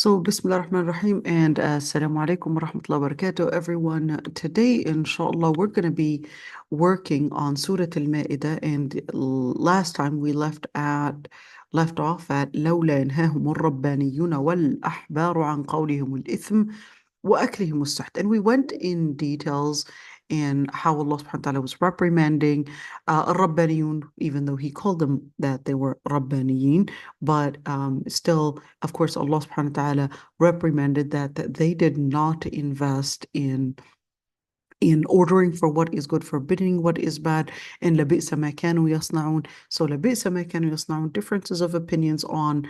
So, Bismillah ar-Rahman ar-Rahim and Assalamu alaikum wa rahmatullahi wa barakatuh, everyone. Today, inshallah, we're going to be working on Surah al-Ma'idah, and last time we left off at لولا ينهاهم الربانيون والأحبار عن قولهم الإثم وأكلهم السحت. And we went in details in how Allah subhanahu wa ta'ala was reprimanding al-Rabbaniyun, even though he called them that they were Rabbaniyin, but still, of course, Allah subhanahu wa ta'ala reprimanded that they did not invest in ordering for what is good, forbidding what is bad, and لَبِئْسَ مَا كَانُوا يَصْنَعُونَ. So لَبِئْسَ مَا كَانُوا يَصْنَعُونَ, differences of opinions on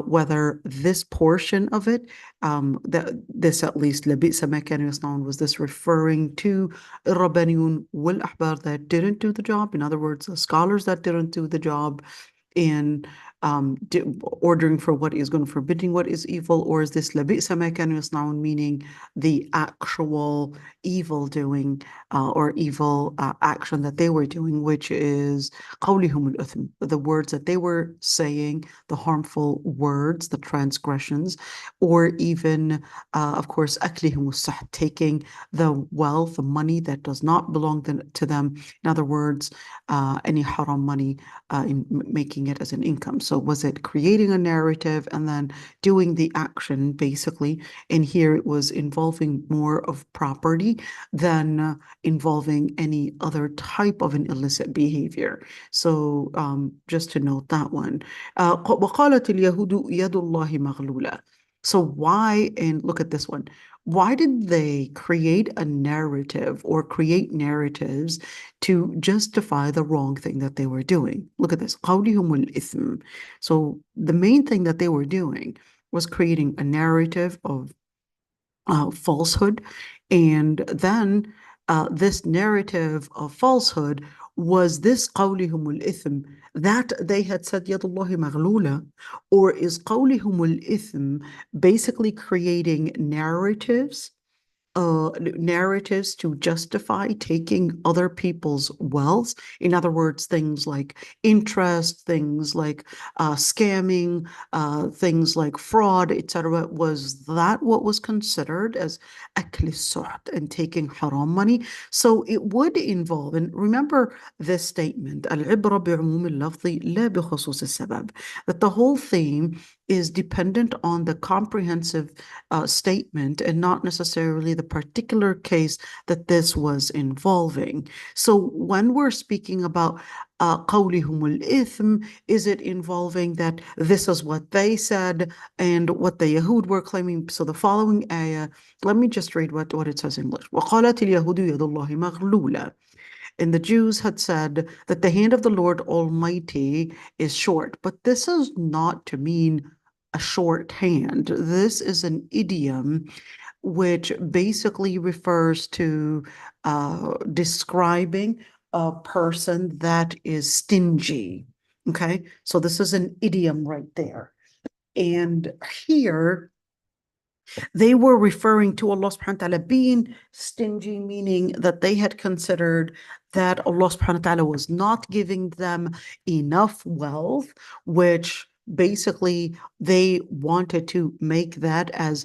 whether this portion of it, this at least, لَبِئْسَ مَا كَانُوا يَصْنَعُونَ, was this referring to الرَّبَّانِيُّون وَالْأَحْبَارِ that didn't do the job? In other words, the scholars that didn't do the job in ordering for what is good, forbidding what is evil, or is this لَبِئْسَ مَا كَانُوا يَصْنَعُونَ, meaning the actual evil doing or evil action that they were doing, which is قَوْلِهُمُ الْإِثْمِ, the words that they were saying, the harmful words, the transgressions, or even, of course, أَكْلِهُمُ السَّحْتِ, taking the wealth, the money that does not belong to them. In other words, any haram money, in making it as an income. So was it creating a narrative and then doing the action, basically? And here it was involving more of property than involving any other type of an illicit behavior. So just to note that one. وَقَالَتِ الْيَهُودُ يَدُ اللَّهِ مَغْلُولَةٌ. So why, and look at this one, why did they create a narrative or create narratives to justify the wrong thing that they were doing? Look at this. قَوْلِهُمُ الْإِثْمِ. So the main thing that they were doing was creating a narrative of falsehood, and then this narrative of falsehood was this قولهم الإثم, that they had said يد الله مغلولة, or is قولهم الإثم basically creating narratives to justify taking other people's wealth? In other words, things like interest, things like scamming, things like fraud, etc. Was that what was considered as akli suht and taking haram money? So it would involve, and remember this statement, al-ibra bi'umum al-lafzi la bi khusus al-sabab, that the whole theme is dependent on the comprehensive statement and not necessarily the particular case that this was involving. So when we're speaking about قولهم الإثم, is it involving that this is what they said and what the Yahud were claiming? So the following ayah, let me just read what it says in English. وقالت اليهود يد الله مغلولة. And the Jews had said that the hand of the Lord Almighty is short, but this is not to mean a short hand. This is an idiom which basically refers to describing a person that is stingy. Okay, so this is an idiom right there. And here they were referring to Allah subhanahu wa ta'ala being stingy, meaning that they had considered that Allah subhanahu wa ta'ala was not giving them enough wealth, which basically they wanted to make that as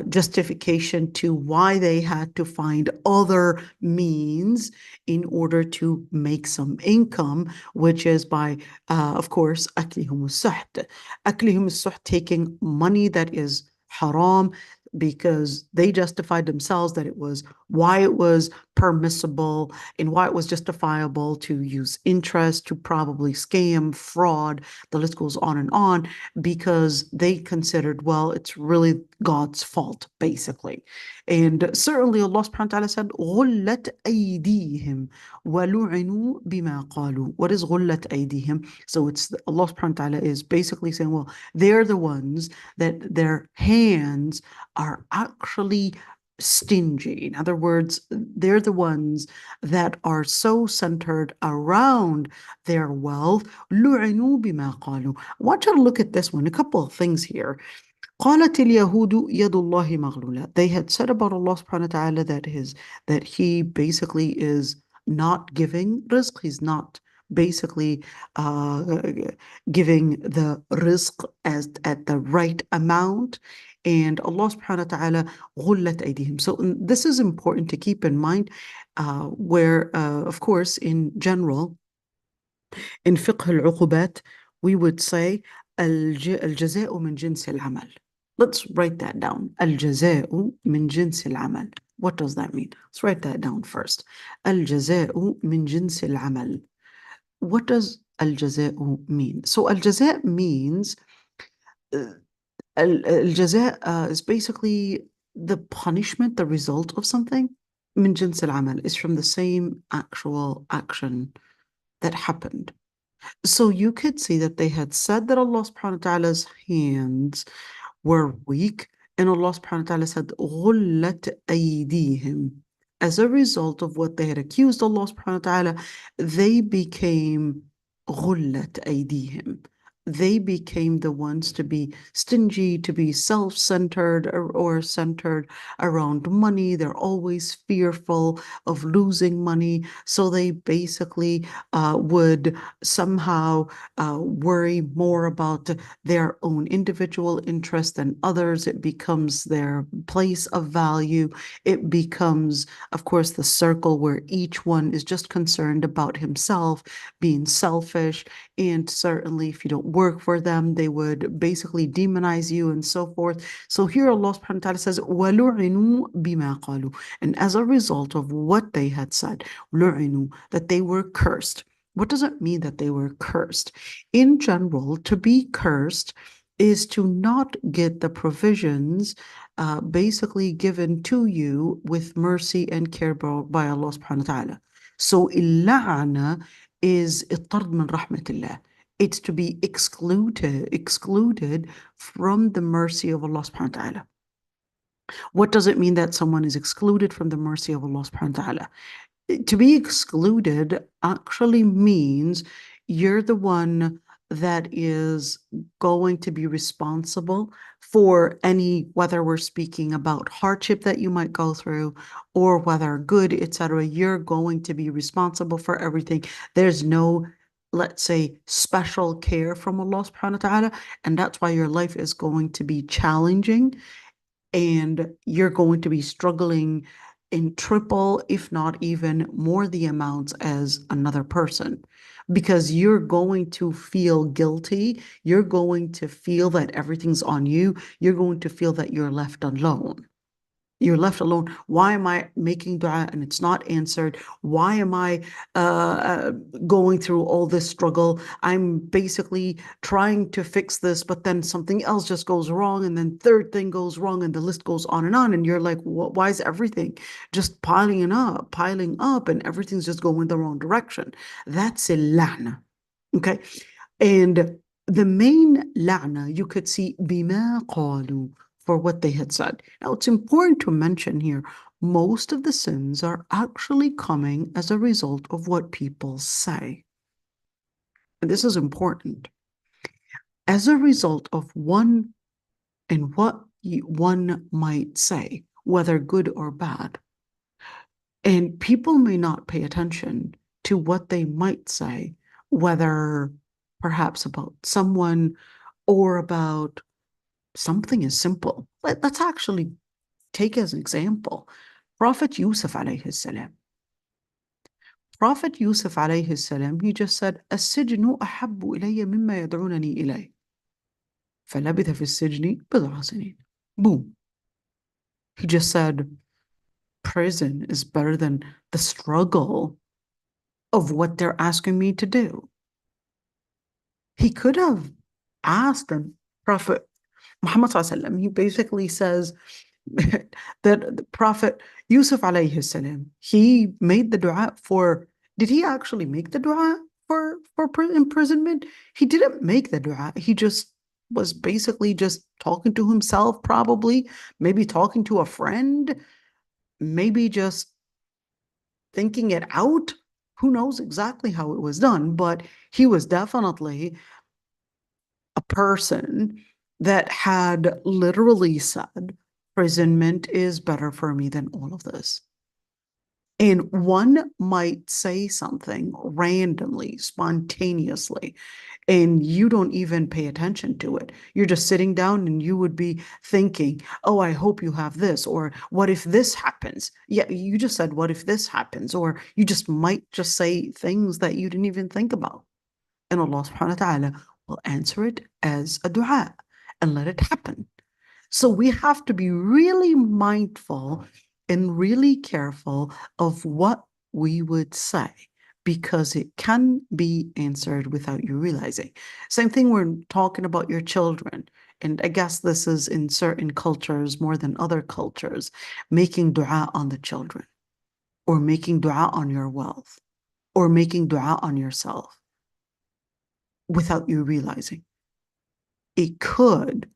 justification to why they had to find other means in order to make some income, which is by, of course, أكلهم السحت. أكلهم السحت, taking money that is haram, because they justified themselves that it was why it was permissible and why it was justifiable to use interest, to probably scam, fraud, the list goes on, because they considered, well, it's really God's fault, basically. And certainly Allah subhanahu wa ta'ala said, غُلَّتْ أَيْدِيهِمْ وَلُعِنُوا بِمَا قَالُوا. What is غُلَّتْ أَيْدِيهِمْ? So it's Allah subhanahu wa ta'ala is basically saying, well, they're the ones that their hands are actually stingy. In other words, they're the ones that are so centered around their wealth. لُعِنُوا بِمَا قَالُوا. I want you to look at this one, a couple of things here. قالت اليهود يد الله مغلولة. They had said about Allah subhanahu wa ta'ala that he basically is not giving rizq, he's not basically giving the rizq at the right amount. And Allah subhanahu wa ta'ala غُلَّتْ أَيْدِيهِمْ. So this is important to keep in mind, where, of course, in general, in fiqh al-uqubat, we would say الجزاء من جنس العمل. Let's write that down. الجزاء من جنس العمل. What does that mean? Let's write that down first. الجزاء من جنس العمل. What does الجزاء mean? So الجزاء means الجزاء is basically the punishment, the result of something. من جنس العمل is from the same actual action that happened. So you could see that they had said that Allah subhanahu wa ta'ala's hands were weak, and Allah subhanahu wa ta'ala said غُلَّتْ أَيْدِيهِمْ. As a result of what they had accused Allah subhanahu wa ta'ala, they became غُلَّتْ أَيْدِيهِمْ. They became the ones to be stingy, to be self-centered or centered around money. They're always fearful of losing money. So they basically would somehow worry more about their own individual interest than others. It becomes their place of value. It becomes, of course, the circle where each one is just concerned about himself, being selfish. And certainly if you don't work for them, they would basically demonize you and so forth. So here Allah subhanahu wa ta'ala says, وَلُعِنُوا بِمَا قَالُوا. And as a result of what they had said, لُعِنُوا, that they were cursed. What does it mean that they were cursed? In general, to be cursed is to not get the provisions basically given to you with mercy and care by Allah subhanahu wa ta'ala. So اللعنة is الطرد من رحمة الله. It's to be excluded from the mercy of Allah subhanahu wa ta'ala. What does it mean that someone is excluded from the mercy of Allah subhanahu wa ta'ala? To be excluded actually means you're the one that is going to be responsible for any, whether we're speaking about hardship that you might go through or whether good, etc. You're going to be responsible for everything. There's no, let's say, special care from Allah subhanahu wa ta'ala, and that's why your life is going to be challenging and you're going to be struggling in triple, if not even more the amounts as another person, because you're going to feel guilty. You're going to feel that everything's on you. You're going to feel that you're left alone. You're left alone. Why am I making dua and it's not answered? Why am I going through all this struggle? I'm basically trying to fix this, but then something else just goes wrong, and then third thing goes wrong, and the list goes on. And you're like, why is everything just piling up, and everything's just going the wrong direction? That's a la'na. Okay. And the main la'na you could see بما قالوا, for what they had said. Now, it's important to mention here, most of the sins are actually coming as a result of what people say. And this is important. As a result of what one might say, whether good or bad. And people may not pay attention to what they might say, whether perhaps about someone or about something as simple. Let's actually take as an example Prophet Yusuf alayhi salam. Prophet Yusuf alayhi salam, he just said, السجن أحب إلي مما يدعونني إليه فلبث في السجن بضع سنين. Boom. He just said, prison is better than the struggle of what they're asking me to do. He could have asked them, Prophet Muhammad sallallahu alaihi wasallam, he basically says that the Prophet Yusuf alayhi salam, he made the dua for, did he actually make the dua for imprisonment? He didn't make the dua. He just was basically just talking to himself, probably, maybe talking to a friend, maybe just thinking it out. Who knows exactly how it was done, but he was definitely a person that had literally said, imprisonment is better for me than all of this. And one might say something randomly, spontaneously, and you don't even pay attention to it. You're just sitting down and you would be thinking, oh, I hope you have this, or what if this happens? Yeah, you just said, what if this happens? Or you just might just say things that you didn't even think about. And Allah subhanahu wa ta'ala will answer it as a dua and let it happen. So we have to be really mindful and really careful of what we would say because it can be answered without you realizing. Same thing, we're talking about your children. And I guess this is in certain cultures more than other cultures, making dua on the children, or making dua on your wealth, or making dua on yourself without you realizing. It could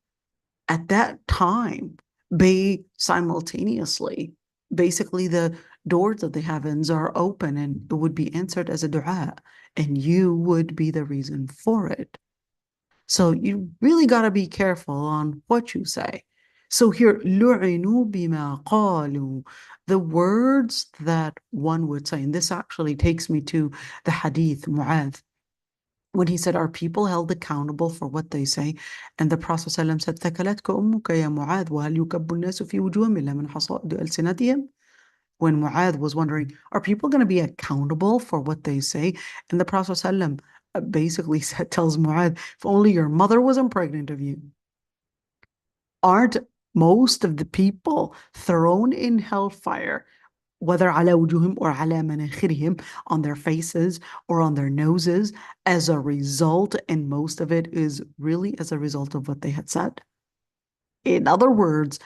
at that time be simultaneously. Basically, the doors of the heavens are open and it would be answered as a dua, and you would be the reason for it. So you really got to be careful on what you say. So here, لُعِنُوا بِمَا قَالُوا, the words that one would say, and this actually takes me to the hadith, Mu'adh, when he said, are people held accountable for what they say? And the Prophet ﷺ said, ثَكَلَتْكَ أُمُّكَ يَا مُعَاذ وَهَلْ يُكَبُّ النَّاسُ فِي وُجُوهِهِمْ إِلَّا مِنْ حَصَائِدِ أَلْسِنَتِهِمْ? When Mu'adh was wondering, are people going to be accountable for what they say? And the Prophet ﷺ basically tells Mu'adh, if only your mother wasn't pregnant of you. Aren't most of the people thrown in hellfire, whether على وجوههم or على مناخرهم, on their faces or on their noses, as a result, and most of it is really as a result of what they had said? In other words,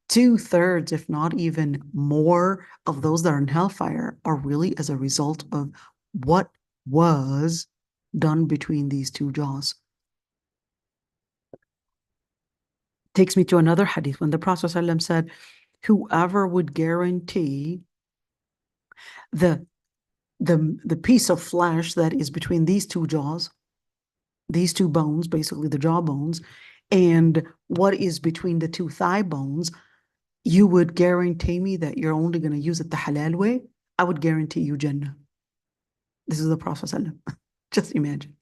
2/3, if not even more, of those that are in hellfire are really as a result of what was done between these two jaws. Takes me to another hadith when the Prophet ﷺ said, whoever would guarantee the piece of flesh that is between these two jaws, these two bones, basically the jaw bones, and what is between the two thigh bones, you would guarantee me that you're only going to use it the halal way, I would guarantee you Jannah. This is the Prophet ﷺ. Just imagine.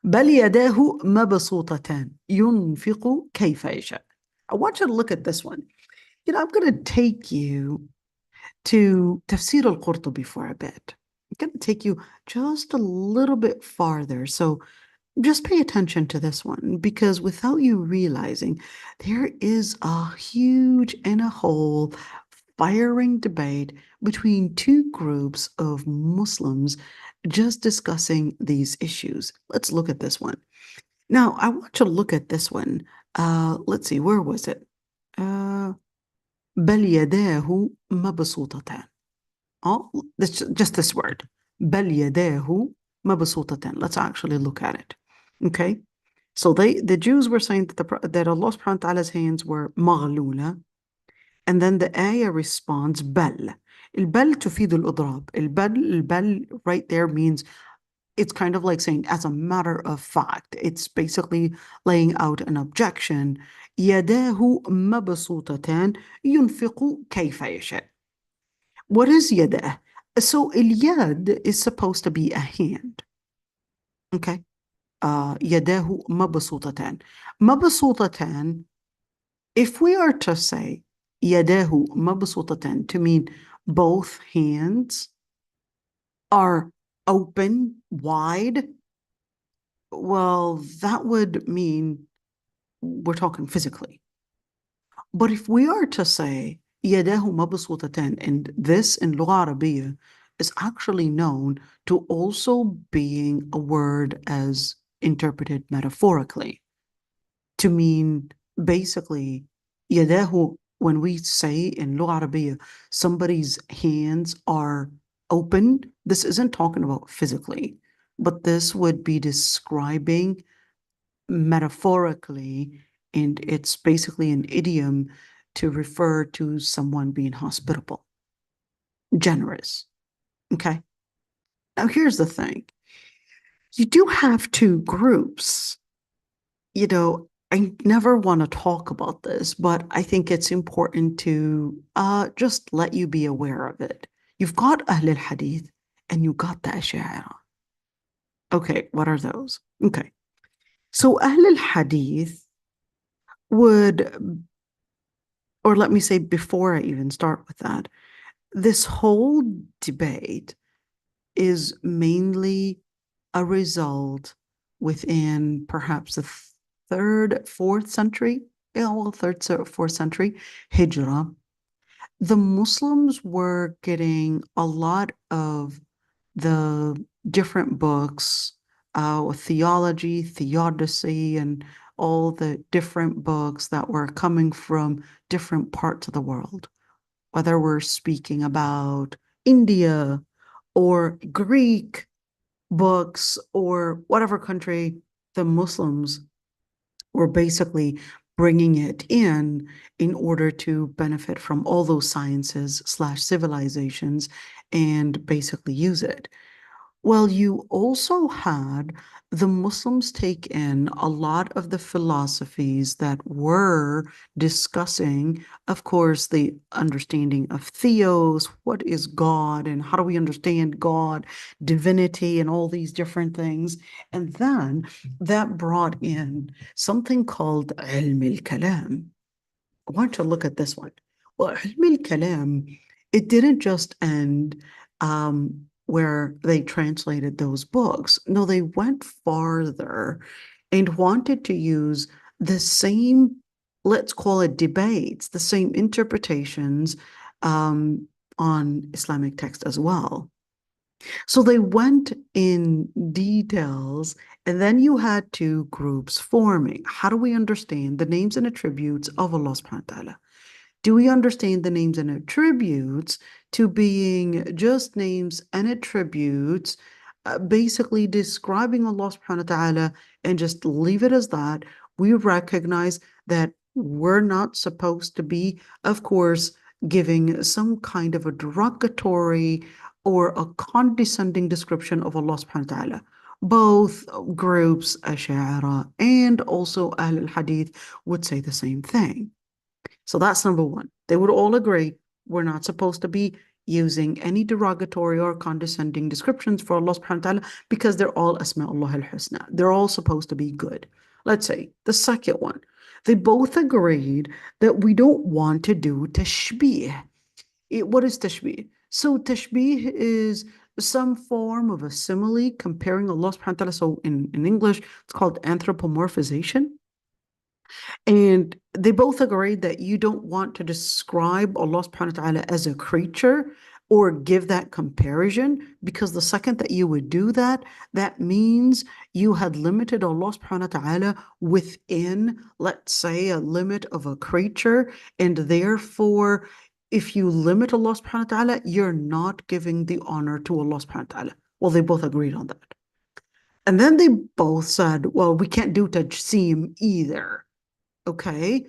بل يداه مبسوطتان ينفق كيف يشاء. I want you to look at this one. I'm going to take you to Tafseer al-Qurtubi for a bit. I'm going to take you just a little bit farther. So just pay attention to this one, because without you realizing, there is a huge and a whole firing debate between two groups of Muslims just discussing these issues. Let's look at this one. Now, I want you to look at this one. Let's see, where was it? بل يداه مبسوطتان. Oh, just this word. بل يداه مبسوطتان. Let's actually look at it. Okay. So the Jews were saying that Allah subhanahu wa ta'ala's hands were مغلولة. And then the ayah responds بل. البل تفيد الإضراب. البل right there means, it's kind of like saying, as a matter of fact. It's basically laying out an objection. يداه مبسوطتان ينفق كيف يشاء. What is yadah? So اليد is supposed to be a hand. Okay. يداه مبسوطتان. مبسوطتان, if we are to say يداه مبسوطتان to mean both hands are open, wide, well, that would mean we're talking physically. But if we are to say يداه مبسوطتان, and this in لغة عربية is actually known to also being a word as interpreted metaphorically, to mean basically يداه, when we say in لغة عربية somebody's hands are open, this isn't talking about physically, but this would be describing metaphorically, and it's basically an idiom to refer to someone being hospitable, generous. Okay. Now here's the thing. You do have two groups. I never want to talk about this, but I think it's important to just let you be aware of it. You've got Ahl al-Hadith and you got the Ash'ari. Okay, what are those? Okay. So Ahl al-Hadith would, or let me say before I even start with that, this whole debate is mainly a result within perhaps the third, fourth century, third, fourth century, Hijrah. The Muslims were getting a lot of the different books, theology, theodicy, and all the different books that were coming from different parts of the world, whether we're speaking about India or Greek books or whatever country, the Muslims were basically bringing it in order to benefit from all those sciences / civilizations and basically use it. Well, you also had the Muslims take in a lot of the philosophies that were discussing, of course, the understanding of theos, what is God, and how do we understand God, divinity, and all these different things. And then that brought in something called ilm al-kalam. I want to look at this one. Well, ilm al-kalam, it didn't just end where they translated those books. No, they went farther and wanted to use the same, let's call it debates, the same interpretations on Islamic text as well. So they went in details, and then you had two groups forming. How do we understand the names and attributes of Allah subhanahu wa ta'ala? Do we understand the names and attributes to being just names and attributes, basically describing Allah subhanahu wa ta'ala and just leave it as that? We recognize that we're not supposed to be, of course, giving some kind of a derogatory or a condescending description of Allah subhanahu wa ta'ala. Both groups, Ash'ari and also Ahl al-Hadith, would say the same thing. So that's number one. They would all agree we're not supposed to be using any derogatory or condescending descriptions for Allah subhanahu wa ta'ala because they're all Asma'ullah al-Husna. They're all supposed to be good. Let's say the second one. They both agreed that we don't want to do tashbih. What is tashbih? So tashbih is some form of a simile comparing Allah subhanahu wa ta'ala. So in English, it's called anthropomorphization. And they both agreed that you don't want to describe Allah subhanahu wa ta'ala as a creature or give that comparison, because the second that you would do that, that means you had limited Allah subhanahu wa ta'ala within, let's say, a limit of a creature. And therefore, if you limit Allah subhanahu wa ta'ala, you're not giving the honor to Allah subhanahu wa ta'ala. Well, they both agreed on that. And then they both said, well, we can't do tajseem either. Okay,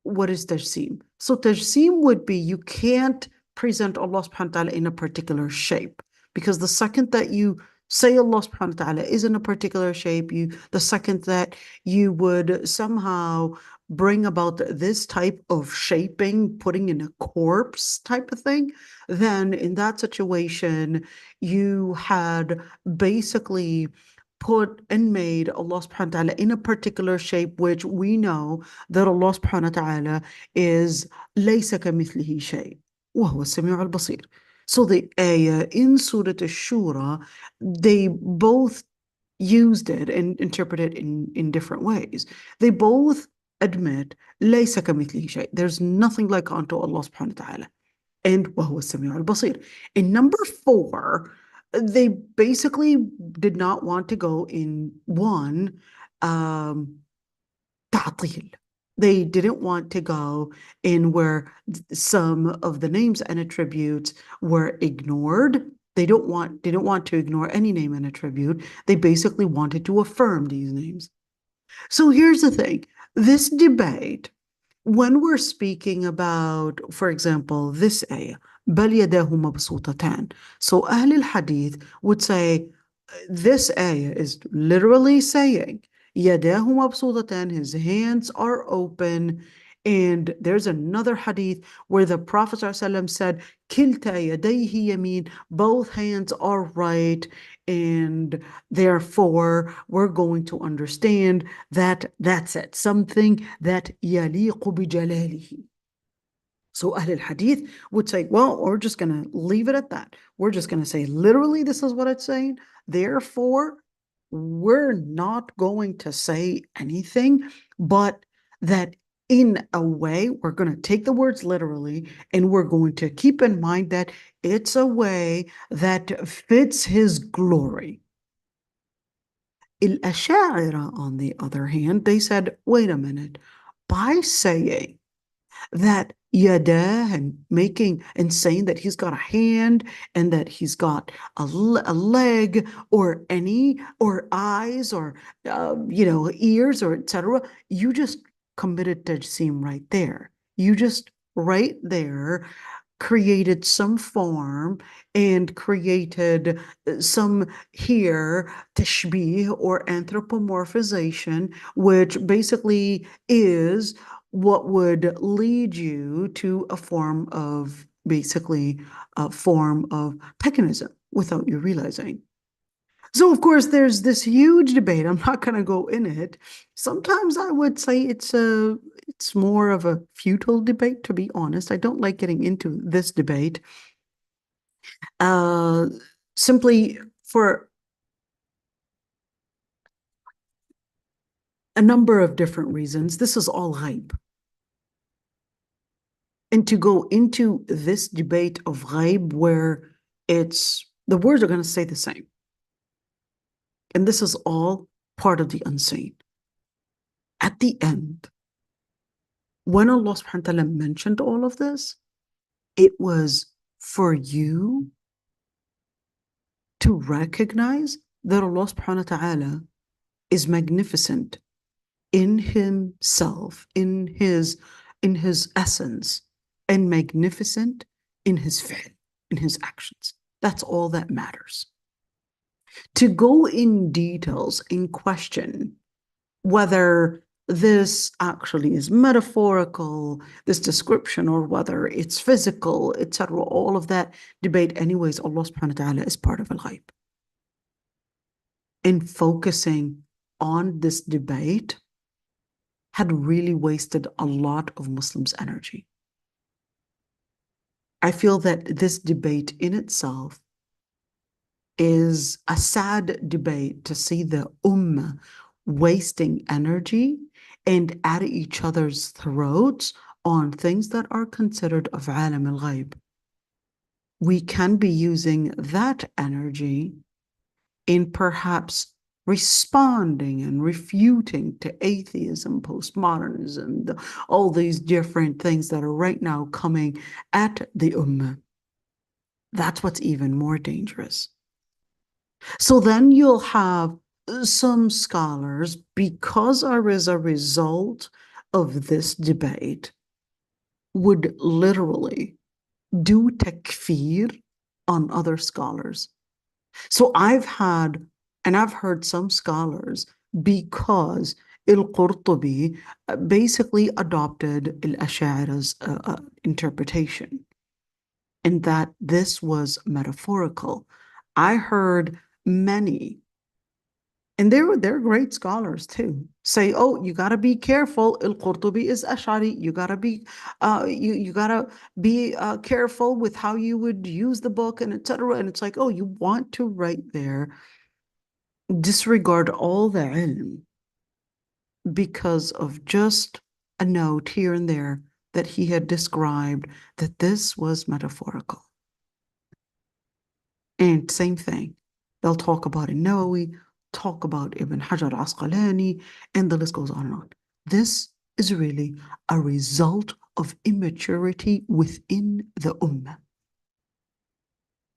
what is tajseem? So tajseem would be you can't present Allah subhanahu wa ta'ala in a particular shape, because the second that you say Allah subhanahu wa ta'ala is in a particular shape, the second that you would somehow bring about this type of shaping, putting in a corpse type of thing, then in that situation, you had basically put and made Allah subhanahu wa ta'ala in a particular shape, which we know that Allah subhanahu wa ta'ala is لَيْسَ كَمِثْلِهِ شَيْءٍ وَهُوَ السَّمِيعُ الْبَصِيرُ. So the ayah in Surah Ash-Shura, they both used it and interpreted it in different ways. They both admit لَيْسَ كَمِثْلِهِ شَيْءٍ. There's nothing like unto Allah subhanahu wa ta'ala. And وَهُوَ السَّمِيعُ الْبَصِيرُ. In number 4, they basically did not want to go in one ta'til. They didn't want to go in where some of the names and attributes were ignored. They didn't want to ignore any name and attribute. They basically wanted to affirm these names. So here's the thing. This debate, when we're speaking about, for example, this ayah, بَلْ يَدَاهُ مَبْسُوطَتَانِ. So Ahl al-Hadith would say, this ayah is literally saying, يَدَاهُ مَبْسُوطَتَانِ, his hands are open, And there's another hadith where the Prophet ﷺ said, "Kilta yadayhi yamin," both hands are right, and therefore we're going to understand that that's it, something that yaliqu bijalalihi. So Ahl al-Hadith would say, well, we're just going to leave it at that. We're just going to say, literally, this is what it's saying. Therefore, we're not going to say anything, but that in a way, we're going to take the words literally, and we're going to keep in mind that it's a way that fits his glory. Al-Ash'ari, on the other hand, they said, wait a minute, by saying that yadah and making and saying that he's got a hand and that he's got a leg or any or eyes or ears or etc., you just committed tajseem right there. You just right there created some form and created some here tashbih or anthropomorphization, which basically is what would lead you to a form of paganism without you realizing. So, of course, there's this huge debate. I'm not going to go in it. Sometimes I would say it's more of a futile debate, to be honest. I don't like getting into this debate simply for a number of different reasons. This is all ghaib. And to go into this debate of ghaib where the words are going to stay the same. And this is all part of the unseen. At the end, when Allah subhanahu wa ta'ala mentioned all of this, it was for you to recognize that Allah subhanahu wa ta'ala is magnificent in himself, in his essence, and magnificent in his fi'l, in his actions. That's all that matters. To go in details and question whether this actually is metaphorical, this description, or whether it's physical, etc., all of that debate, anyways, Allah subhanahu wa ta'ala is part of al-ghaib. And focusing on this debate had really wasted a lot of Muslims' energy. I feel that this debate in itself is a sad debate to see the ummah wasting energy and at each other's throats on things that are considered of alam al-ghaib. We can be using that energy in perhaps responding and refuting to atheism, postmodernism, all these different things that are right now coming at the ummah. That's what's even more dangerous. So then you'll have some scholars, because as a result of this debate, would literally do takfir on other scholars. So I've heard some scholars, because al-Qurtubi basically adopted al-Ash'ari's interpretation, and that this was metaphorical. I heard many, and they're great scholars too, say, oh, you got to be careful, al-Qurtubi is Ash'ari, you got to be careful with how you would use the book, and etc. And it's like, oh, you want to right there disregard all the ilm because of just a note here and there that he had described that this was metaphorical. And same thing, they'll talk about an-Nawawi, talk about Ibn Hajar Asqalani, and the list goes on and on. This is really a result of immaturity within the ummah.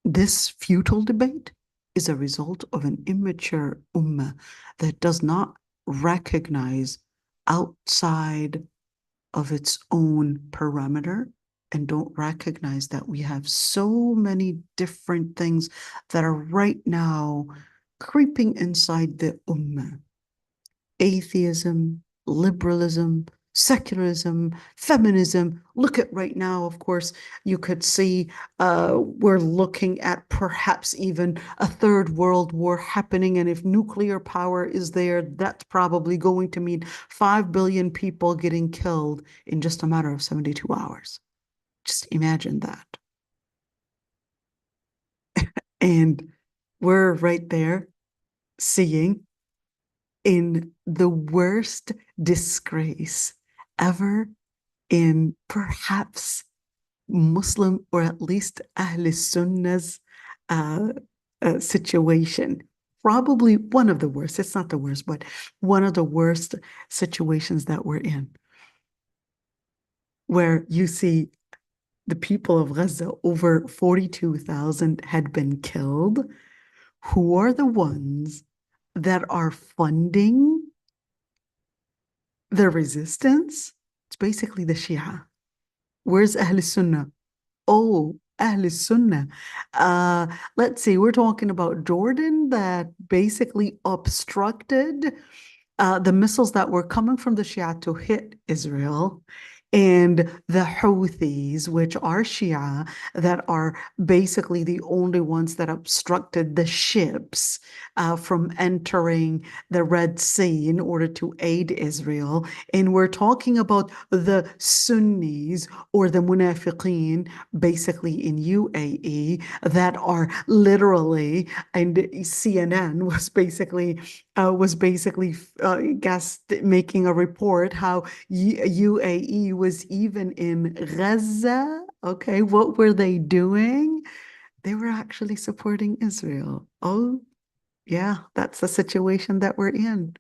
This futile debate is a result of an immature ummah that does not recognize outside of its own parameter, and don't recognize that we have so many different things that are right now creeping inside the ummah. Atheism, liberalism, secularism, feminism. Look at right now, of course, you could see we're looking at perhaps even a third world war happening. And if nuclear power is there, that's probably going to mean 5 billion people getting killed in just a matter of 72 hours. Just imagine that. And we're right there seeing in the worst disgrace ever in perhaps Muslim or at least Ahl Sunnah's situation. Probably one of the worst. It's not the worst, but one of the worst situations that we're in, where you see the people of Gaza, over 42,000 had been killed. Who are the ones that are funding the resistance? It's basically the Shia. Where's Ahl Sunnah? Oh, Ahl Sunnah. Let's see, we're talking about Jordan that basically obstructed the missiles that were coming from the Shia to hit Israel, and the Houthis, which are Shia, that are basically the only ones that obstructed the ships from entering the Red Sea in order to aid Israel. And we're talking about the Sunnis or the Munafiqeen, basically in UAE, that are literally, and CNN was basically making a report how UAE was even in Gaza. Okay, what were they doing? They were actually supporting Israel. Oh, yeah, that's the situation that we're in.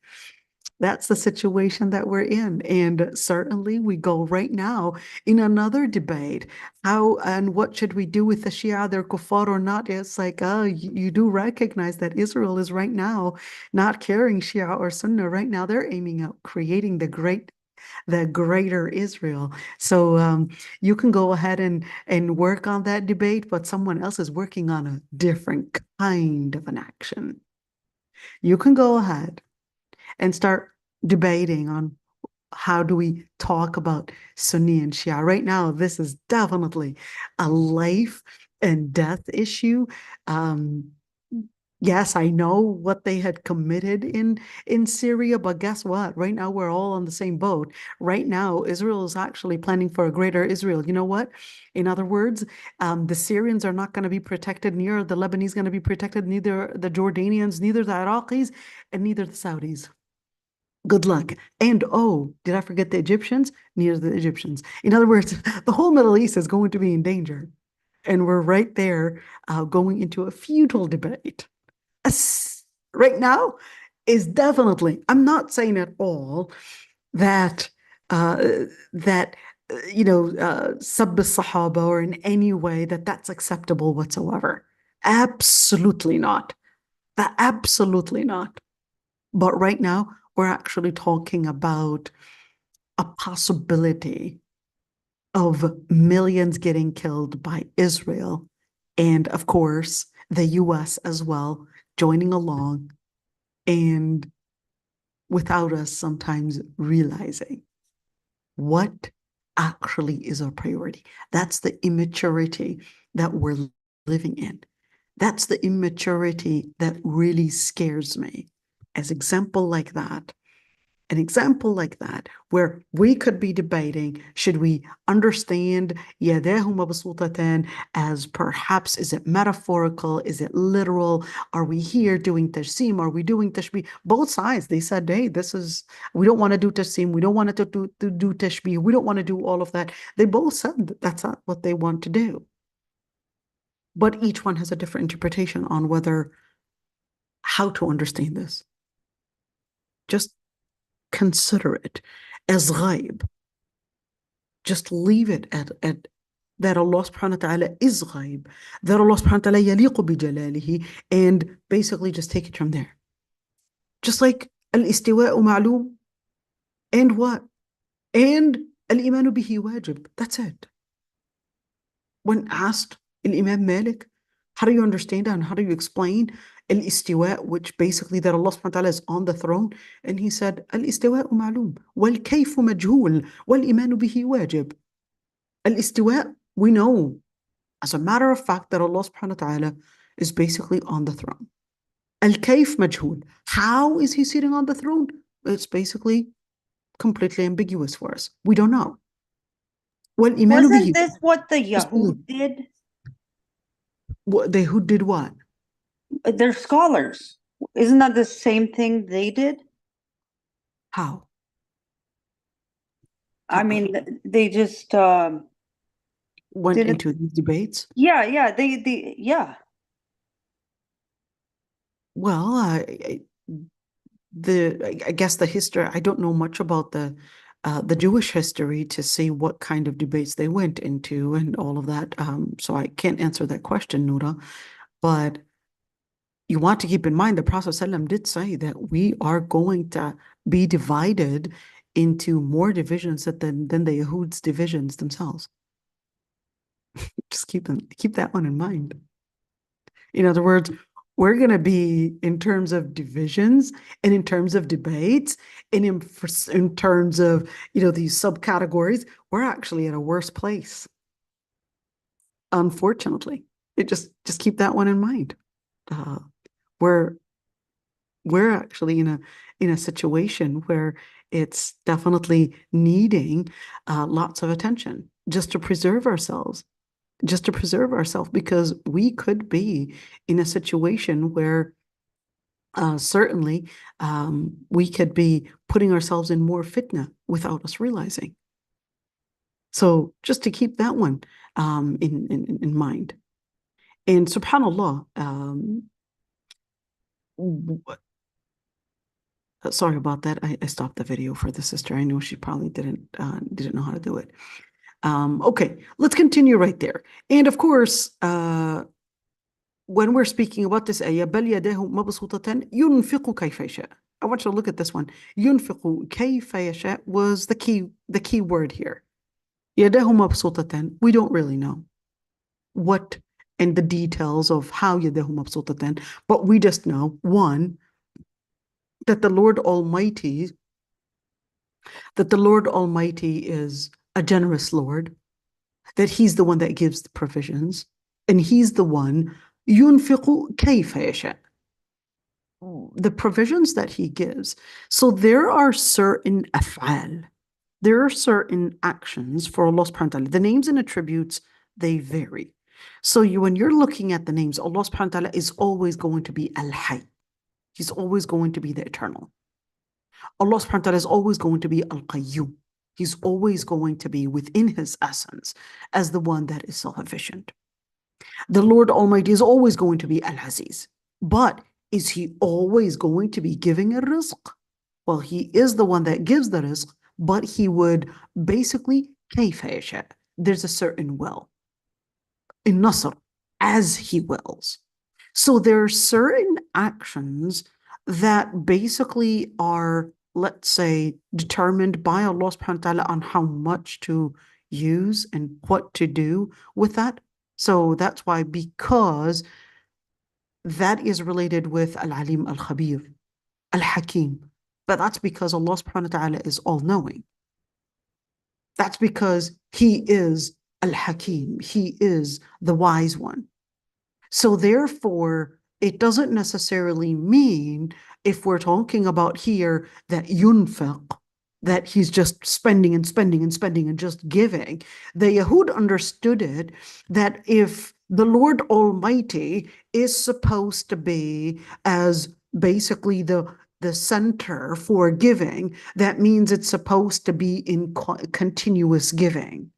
That's the situation that we're in. And certainly we go right now in another debate. How and what should we do with the Shia, they're kuffar or not? It's like, you do recognize that Israel is right now not caring Shia or Sunnah. Right now they're aiming at creating the greater Israel. So you can go ahead and work on that debate, but someone else is working on a different kind of an action. You can go ahead and start debating on how do we talk about Sunni and Shia. Right now, this is definitely a life and death issue. Yes, I know what they had committed in Syria, but guess what? Right now, we're all on the same boat. Right now, Israel is actually planning for a greater Israel. You know what? In other words, the Syrians are not going to be protected, neither the Lebanese going to be protected, neither the Jordanians, neither the Iraqis, and neither the Saudis. Good luck. And oh, did I forget the Egyptians? Neither the Egyptians. In other words, the whole Middle East is going to be in danger. And we're right there going into a futile debate. Right now is definitely, I'm not saying at all that that sub sahaba or in any way that's acceptable whatsoever. Absolutely not. Absolutely not. But right now, we're actually talking about a possibility of millions getting killed by Israel, and of course, the US as well, joining along, and without us sometimes realizing what actually is our priority. That's the immaturity that we're living in. That's the immaturity that really scares me. As an example like that, where we could be debating, should we understand يَدَاهُ مَبْسُوطَتَانِ as perhaps, is it metaphorical? Is it literal? Are we here doing tajseem? Are we doing tashbih? Both sides, they said, hey, we don't want to do tajseem. We don't want to do tashbih. We don't want to do all of that. They both said that that's not what they want to do. But each one has a different interpretation on how to understand this. Just consider it as ghaib. Just leave it at that Allah subhanahu wa ta'ala is ghaib, that Allah subhanahu wa ta'ala yaliqu bi jalalihi, and basically just take it from there. Just like al-istiwa'u ma'loom, and what? And al-imanu bihi wajib. That's it. When asked Imam Malik, how do you understand that and how do you explain الاستواء, which basically that Allah subhanahu wa ta'ala is on the throne, and he said, الاستواء معلوم والكيف مجهول والإيمان به واجب. الاستواء, we know as a matter of fact that Allah subhanahu wa ta'ala is basically on the throne. Al-kayf majhul. How is he sitting on the throne? It's basically completely ambiguous for us. We don't know. Wasn't this what the Yahud did? Who did what? They're scholars. Isn't that the same thing they did? How? I mean, they just went into these debates? Yeah, yeah. Well, I guess the history, I don't know much about the Jewish history to see what kind of debates they went into and all of that. So I can't answer that question, Noura. But you want to keep in mind the Prophet ﷺ did say that we are going to be divided into more divisions than the Yahud's divisions themselves. Just keep that one in mind. In other words, we're going to be, in terms of divisions and in terms of debates and in terms of, these subcategories, we're actually at a worse place. Unfortunately, just keep that one in mind. We're actually in a situation where it's definitely needing lots of attention just to preserve ourselves. Because we could be in a situation where certainly we could be putting ourselves in more fitna without us realizing. So just to keep that one in mind. And subhanAllah, sorry about that. I stopped the video for the sister. I know she probably didn't know how to do it. Okay, let's continue right there. And of course, when we're speaking about this ayah, بل يداه مبسوطتان ينفق كيف يشاء. I want you to look at this one. ينفق كيف يشاء was the key word here. يداه مبسوطتان. We don't really know what and the details of how يداه مبسوطتان, but we just know, one, that the Lord Almighty is a generous Lord, that he's the one that gives the provisions, and he's the one ينفق كيف يشاء, the provisions that he gives. So there are certain af'al, there are certain actions for Allah subhanahu wa ta'ala. The names and attributes, they vary. So when you're looking at the names, Allah subhanahu wa ta'ala is always going to be al-Hayy. He's always going to be the eternal. Allah subhanahu wa ta'ala is always going to be al-Qayyum. He's always going to be within his essence as the one that is self-efficient. The Lord Almighty is always going to be Al-Aziz. But is he always going to be giving a rizq? Well, he is the one that gives the rizq, but he would basically كيف يشاء. There's a certain will. In Nasr, as he wills. So there are certain actions that basically are, let's say, determined by Allah subhanahu wa ta'ala on how much to use and what to do with that. So that's why, because that is related with Al-Alim Al-Khabir, Al-Hakim. But that's because Allah subhanahu wa ta'ala is all-knowing. That's because he is Al-Hakim. He is the wise one. So therefore, it doesn't necessarily mean, if we're talking about here, that yunfiq, that he's just spending and spending and spending and just giving. The Yahud understood it, that if the Lord Almighty is supposed to be as basically the center for giving, that means it's supposed to be in continuous giving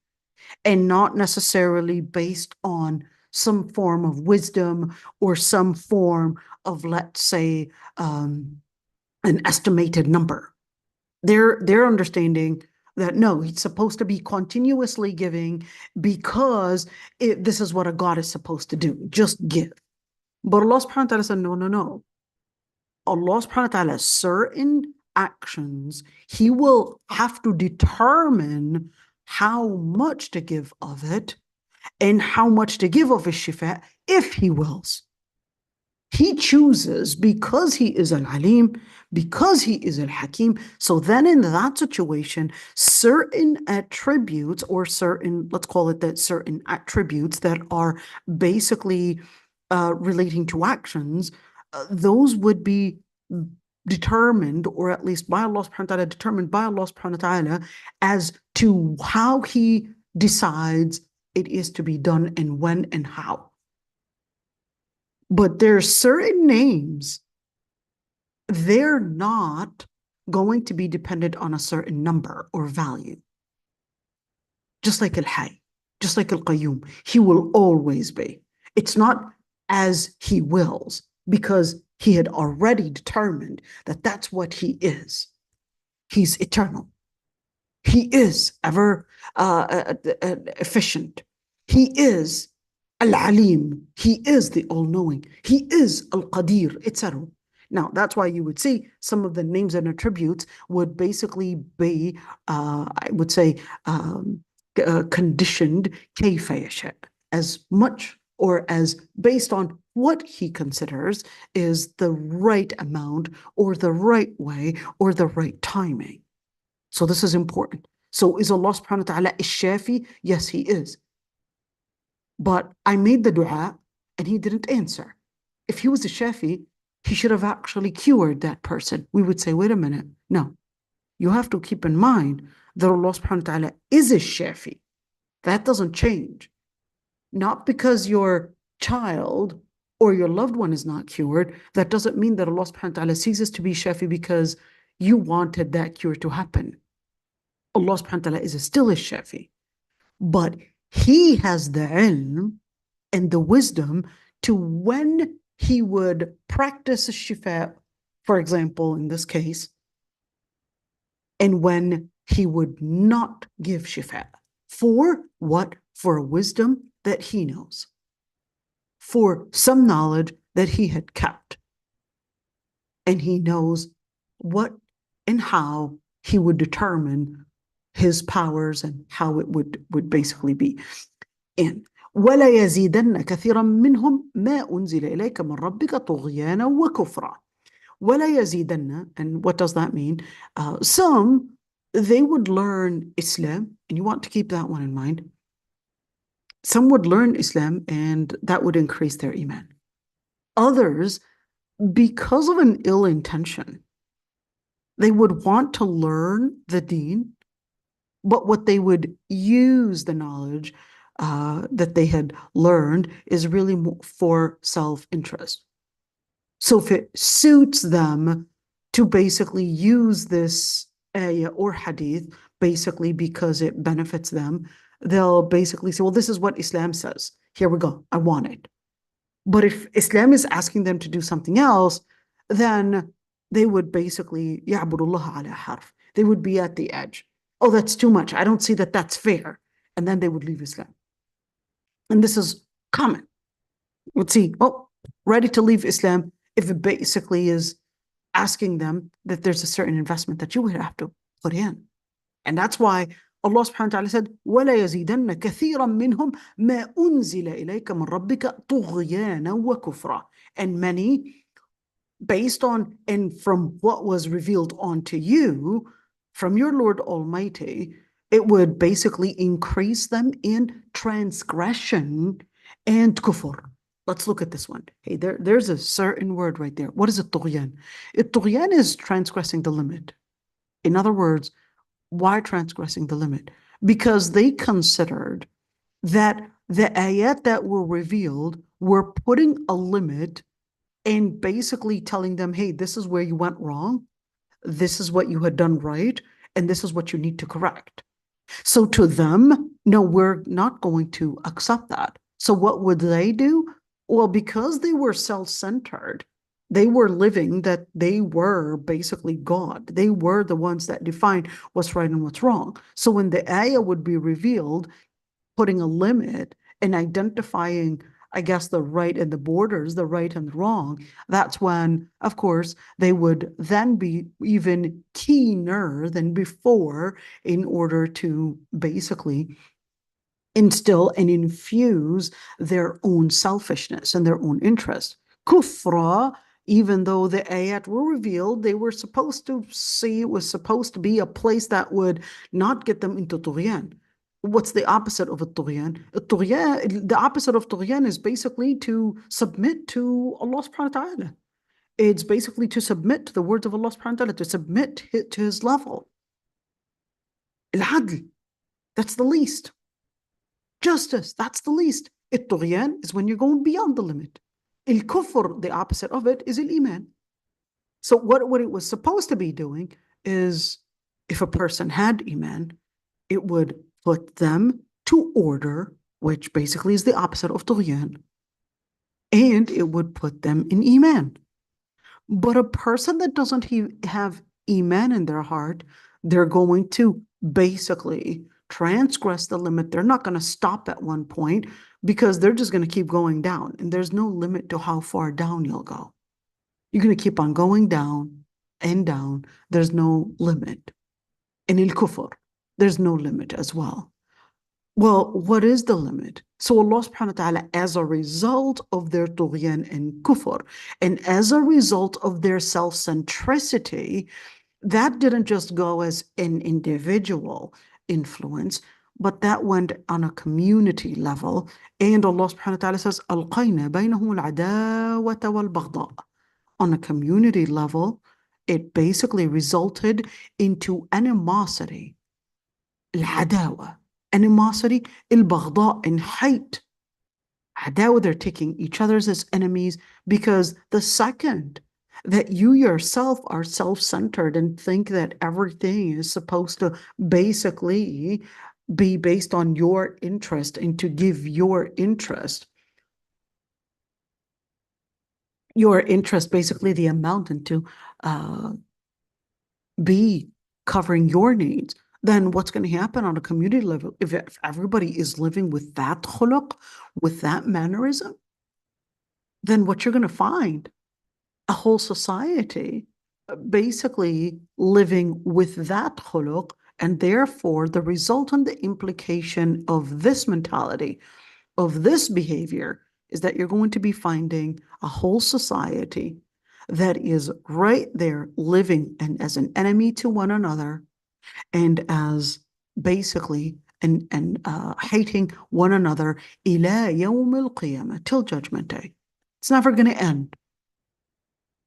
and not necessarily based on some form of wisdom or some form of, let's say, an estimated number. They're understanding that no, he's supposed to be continuously giving because this is what a God is supposed to do, just give. But Allah subhanahu wa ta'ala said, no. Allah subhanahu wa ta'ala, certain actions, he will have to determine how much to give of it and how much to give of his shifa if he wills. He chooses because he is al-Alim, because he is al-Hakim. So then in that situation, certain attributes or certain, let's call it that, certain attributes that are basically relating to actions, those would be determined, or at least by Allah subhanahu wa ta'ala, determined by Allah subhanahu wa ta'ala as to how he decides it is to be done and when and how. But there are certain names, they're not going to be dependent on a certain number or value. Just like al-Hayy, just like al-Qayyum, he will always be. It's not as he wills, because he had already determined that that's what he is. He's eternal. He is ever efficient. He is al-Alim. He is the all-knowing. He is al-Qadir, etc. Now, that's why you would see some of the names and attributes would basically be, I would say, conditioned kayfa yasha, as much or as based on what he considers is the right amount or the right way or the right timing. So this is important. So is Allah subhanahu wa ta'ala Shafi? Yes, he is. But I made the dua and he didn't answer. If he was a Shafi, he should have actually cured that person. We would say, wait a minute. No, you have to keep in mind that Allah subhanahu wa ta'ala is a Shafi. That doesn't change. Not because your child or your loved one is not cured, that doesn't mean that Allah subhanahu wa ta'ala ceases to be Shafi because you wanted that cure to happen. Allah subhanahu wa ta'ala is still a Shafi. But he has the ilm and the wisdom to when he would practice a shifa, for example, in this case, and when he would not give shifa. For what? For a wisdom that he knows. For some knowledge that he had kept. And he knows what and how he would determine his powers and how it would basically be. And وَلَا يَزِيدَنَّ كَثِيرًا مِّنْهُمْ مَا أُنزِلَ إِلَيْكَ مِنْ رَبِّكَ طُغْيَانًا وَكُفْرًا. وَلَا يَزِيدَنَّ, and what does that mean? Some, they would learn Islam, and you want to keep that one in mind. Some would learn Islam, and that would increase their iman. Others, because of an ill intention, they would want to learn the deen, but what they would use the knowledge that they had learned is really for self-interest. So if it suits them to basically use this ayah or hadith, basically because it benefits them, they'll basically say, well, this is what Islam says. Here we go. I want it. But if Islam is asking them to do something else, then they would basically, ya'budullah ala harf. They would be at the edge. Oh, that's too much. I don't see that that's fair. And then they would leave Islam. And this is common. Let's see, oh, ready to leave Islam if it basically is asking them that there's a certain investment that you would have to put in. And that's why Allah subhanahu wa ta'ala said, وَلَا يَزِيدَنَّ كَثِيرًا مِّنْهُمْ مَا أُنزِلَ إِلَيْكَ مِنْ رَبِّكَ طُغْيَانًا وَكُفْرًا. And many, based on and from what was revealed onto you, from your Lord Almighty, it would basically increase them in transgression and kufr. Let's look at this one. Hey, there's a certain word right there. What is it, tughyan? Tughyan is transgressing the limit. In other words, why transgressing the limit? Because they considered that the ayat that were revealed were putting a limit and basically telling them, hey, this is where you went wrong. This is what you had done right. And this is what you need to correct. So to them, no, we're not going to accept that. So what would they do? Well, because they were self-centered, they were living that they were basically God. They were the ones that defined what's right and what's wrong. So when the ayah would be revealed, putting a limit and identifying, I guess, the right and the borders, the right and the wrong, that's when, of course, they would then be even keener than before in order to basically instill and infuse their own selfishness and their own interest. Kufra, even though the ayat were revealed, they were supposed to see, it was supposed to be a place that would not get them into tughyan. What's the opposite of a tughyan? The opposite of tughyan is basically to submit to Allah subhanahu wa ta'ala. It's basically to submit to the words of Allah subhanahu wa ta'ala, to submit to his level. Al-adl, that's the least. Justice, that's the least. Al-tughyan is when you're going beyond the limit. Al-kufr, the opposite of it, is al-iman. So what it was supposed to be doing is, if a person had iman, it would put them to order, which basically is the opposite of tughyan, and it would put them in iman. But a person that doesn't have iman in their heart, they're going to basically transgress the limit. They're not going to stop at one point because they're just going to keep going down. And there's no limit to how far down you'll go. You're going to keep on going down and down. There's no limit. In al-kufr, there's no limit as well. Well, what is the limit? So Allah subhanahu wa ta'ala, as a result of their tughyan and kufr, and as a result of their self-centricity, that didn't just go as an individual influence, but that went on a community level. And Allah subhanahu wa ta'ala says, أَلْقَيْنَا بَيْنَهُمُ الْعَدَاوَةَ وَالْبَغْضَاءَ. On a community level, it basically resulted into animosity. Al-adawa. Animosity, al-baghdha, and hate. Adawa, they're taking each other as enemies, because the second that you yourself are self-centered and think that everything is supposed to basically be based on your interest and to give your interest basically the amount and to be covering your needs, then what's going to happen on a community level? If everybody is living with that khuluq, with that mannerism, then what you're going to find, a whole society basically living with that khuluq, and therefore the resultant implication of this mentality, of this behavior, is that you're going to be finding a whole society that is right there living and as an enemy to one another, and as basically and hating one another إلى يوم القيامة, till judgment day. It's never going to end.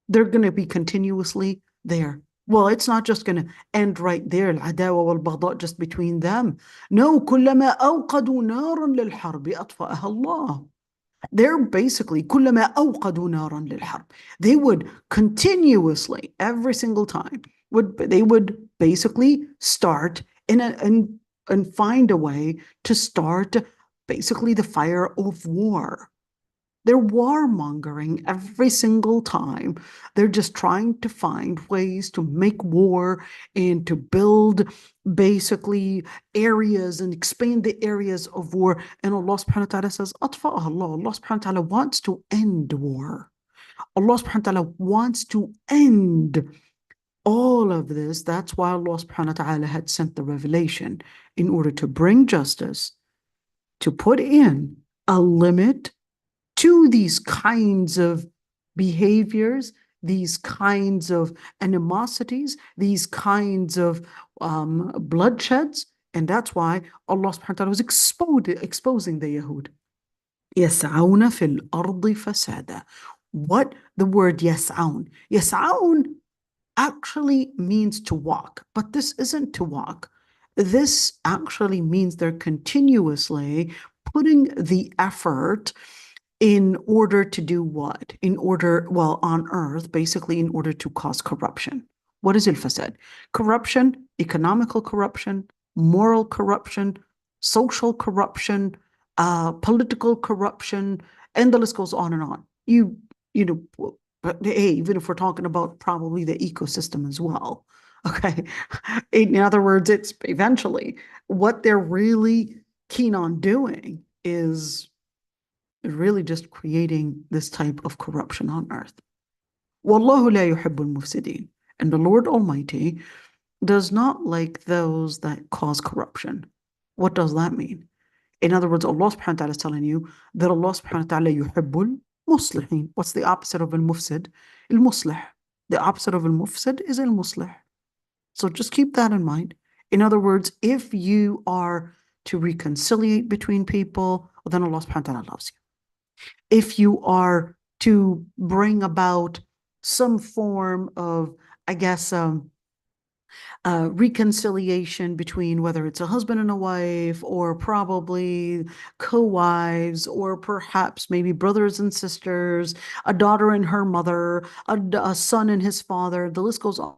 They're going to be continuously there. Well, it's not just going to end right there, العداوة والبغضاء, just between them. No, كلما أوقدوا نارا للحرب أطفأها الله. They're basically كلما أوقدوا نارا للحرب. They would continuously, every single time, they would basically start and find a way to start basically the fire of war. They're warmongering every single time. They're just trying to find ways to make war and to build basically areas and expand the areas of war. And Allah subhanahu wa ta'ala says, أطفأها الله. Allah subhanahu wa ta'ala wants to end war. Allah subhanahu wa ta'ala wants to end all of this. That's why Allah subhanahu wa ta'ala had sent the revelation, in order to bring justice, to put in a limit to these kinds of behaviors, these kinds of animosities, these kinds of bloodsheds. And that's why Allah subhanahu wa ta'ala was exposing the Yahud. يَسْعَوْنَ فِي الْأَرْضِ فَسَادًا. What the word يَسْعَوْن? يَسْعَوْن actually means to walk, but this isn't to walk. This actually means they're continuously putting the effort in order to do what? On earth, basically in order to cause corruption. What is al-fasad? Corruption, economical corruption, moral corruption, social corruption, political corruption, and the list goes on and on. You know, but hey, even if we're talking about probably the ecosystem as well, okay? In other words, it's eventually what they're really keen on doing is really just creating this type of corruption on earth. وَاللَّهُ لَا يُحِبُّ الْمُفْسِدِينَ. And the Lord Almighty does not like those that cause corruption. What does that mean? In other words, Allah subhanahu wa ta'ala is telling you that Allah subhanahu wa ta'ala yuhibbul مصلحين. What's the opposite of المفسد? المصلح. The opposite of المفسد is المصلح. So just keep that in mind. In other words, if you are to reconciliate between people, well, then Allah subhanahu wa ta'ala loves you. If you are to bring about some form of, I guess, reconciliation between whether it's a husband and a wife, or probably co-wives, or perhaps maybe brothers and sisters, a daughter and her mother, a son and his father, the list goes on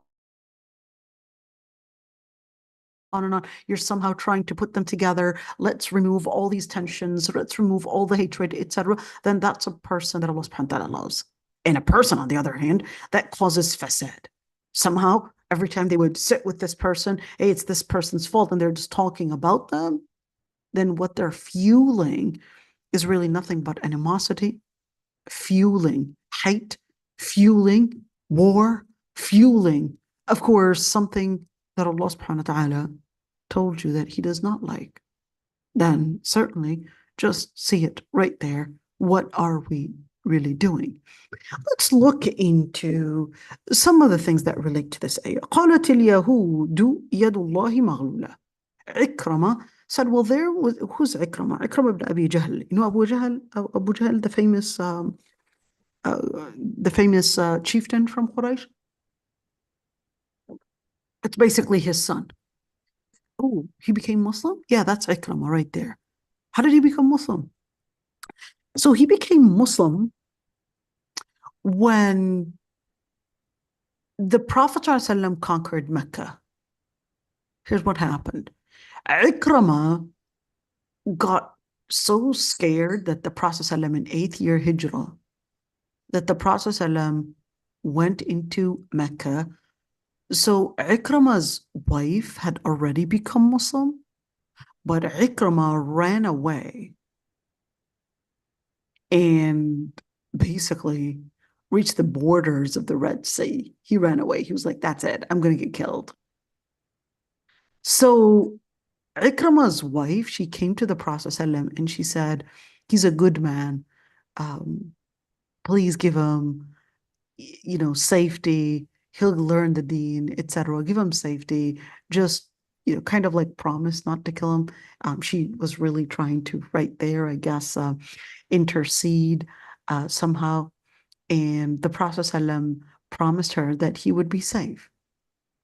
and on. You're somehow trying to put them together. Let's remove all these tensions. Let's remove all the hatred, etc. Then that's a person that Allah subhanahu wa ta'ala loves. And a person, on the other hand, that causes fasad. Somehow, every time they would sit with this person, hey, it's this person's fault, and they're just talking about them, then what they're fueling is really nothing but animosity, fueling hate, fueling war, fueling, of course, something that Allah subhanahu wa ta'ala told you that He does not like. Then certainly just see it right there. What are we really doing? Let's look into some of the things that relate to this ayah. قالت اليهود يد الله مغلولة. Ikrama said, well, there was, who's Ikrama? Ikrama ibn Abi Jahl. You know Abu Jahl, the famous chieftain from Quraysh? It's basically his son. Oh, he became Muslim? Yeah, that's Ikrama right there. How did he become Muslim? So he became Muslim when the Prophet ﷺ conquered Mecca. Here's what happened. Ikrama got so scared that the Prophet ﷺ in 8th year Hijrah, that the Prophet ﷺ went into Mecca. So Ikrama's wife had already become Muslim, but Ikrama ran away and basically reached the borders of the Red Sea. He ran away. He was like, that's it. I'm going to get killed. So Ikrama's wife, she came to the Prophet ﷺ and she said, he's a good man. Please give him, safety. He'll learn the deen, etc. Give him safety. Just, kind of like promise not to kill him. She was really trying to right there, I guess, intercede somehow. And the Prophet ﷺ promised her that he would be safe.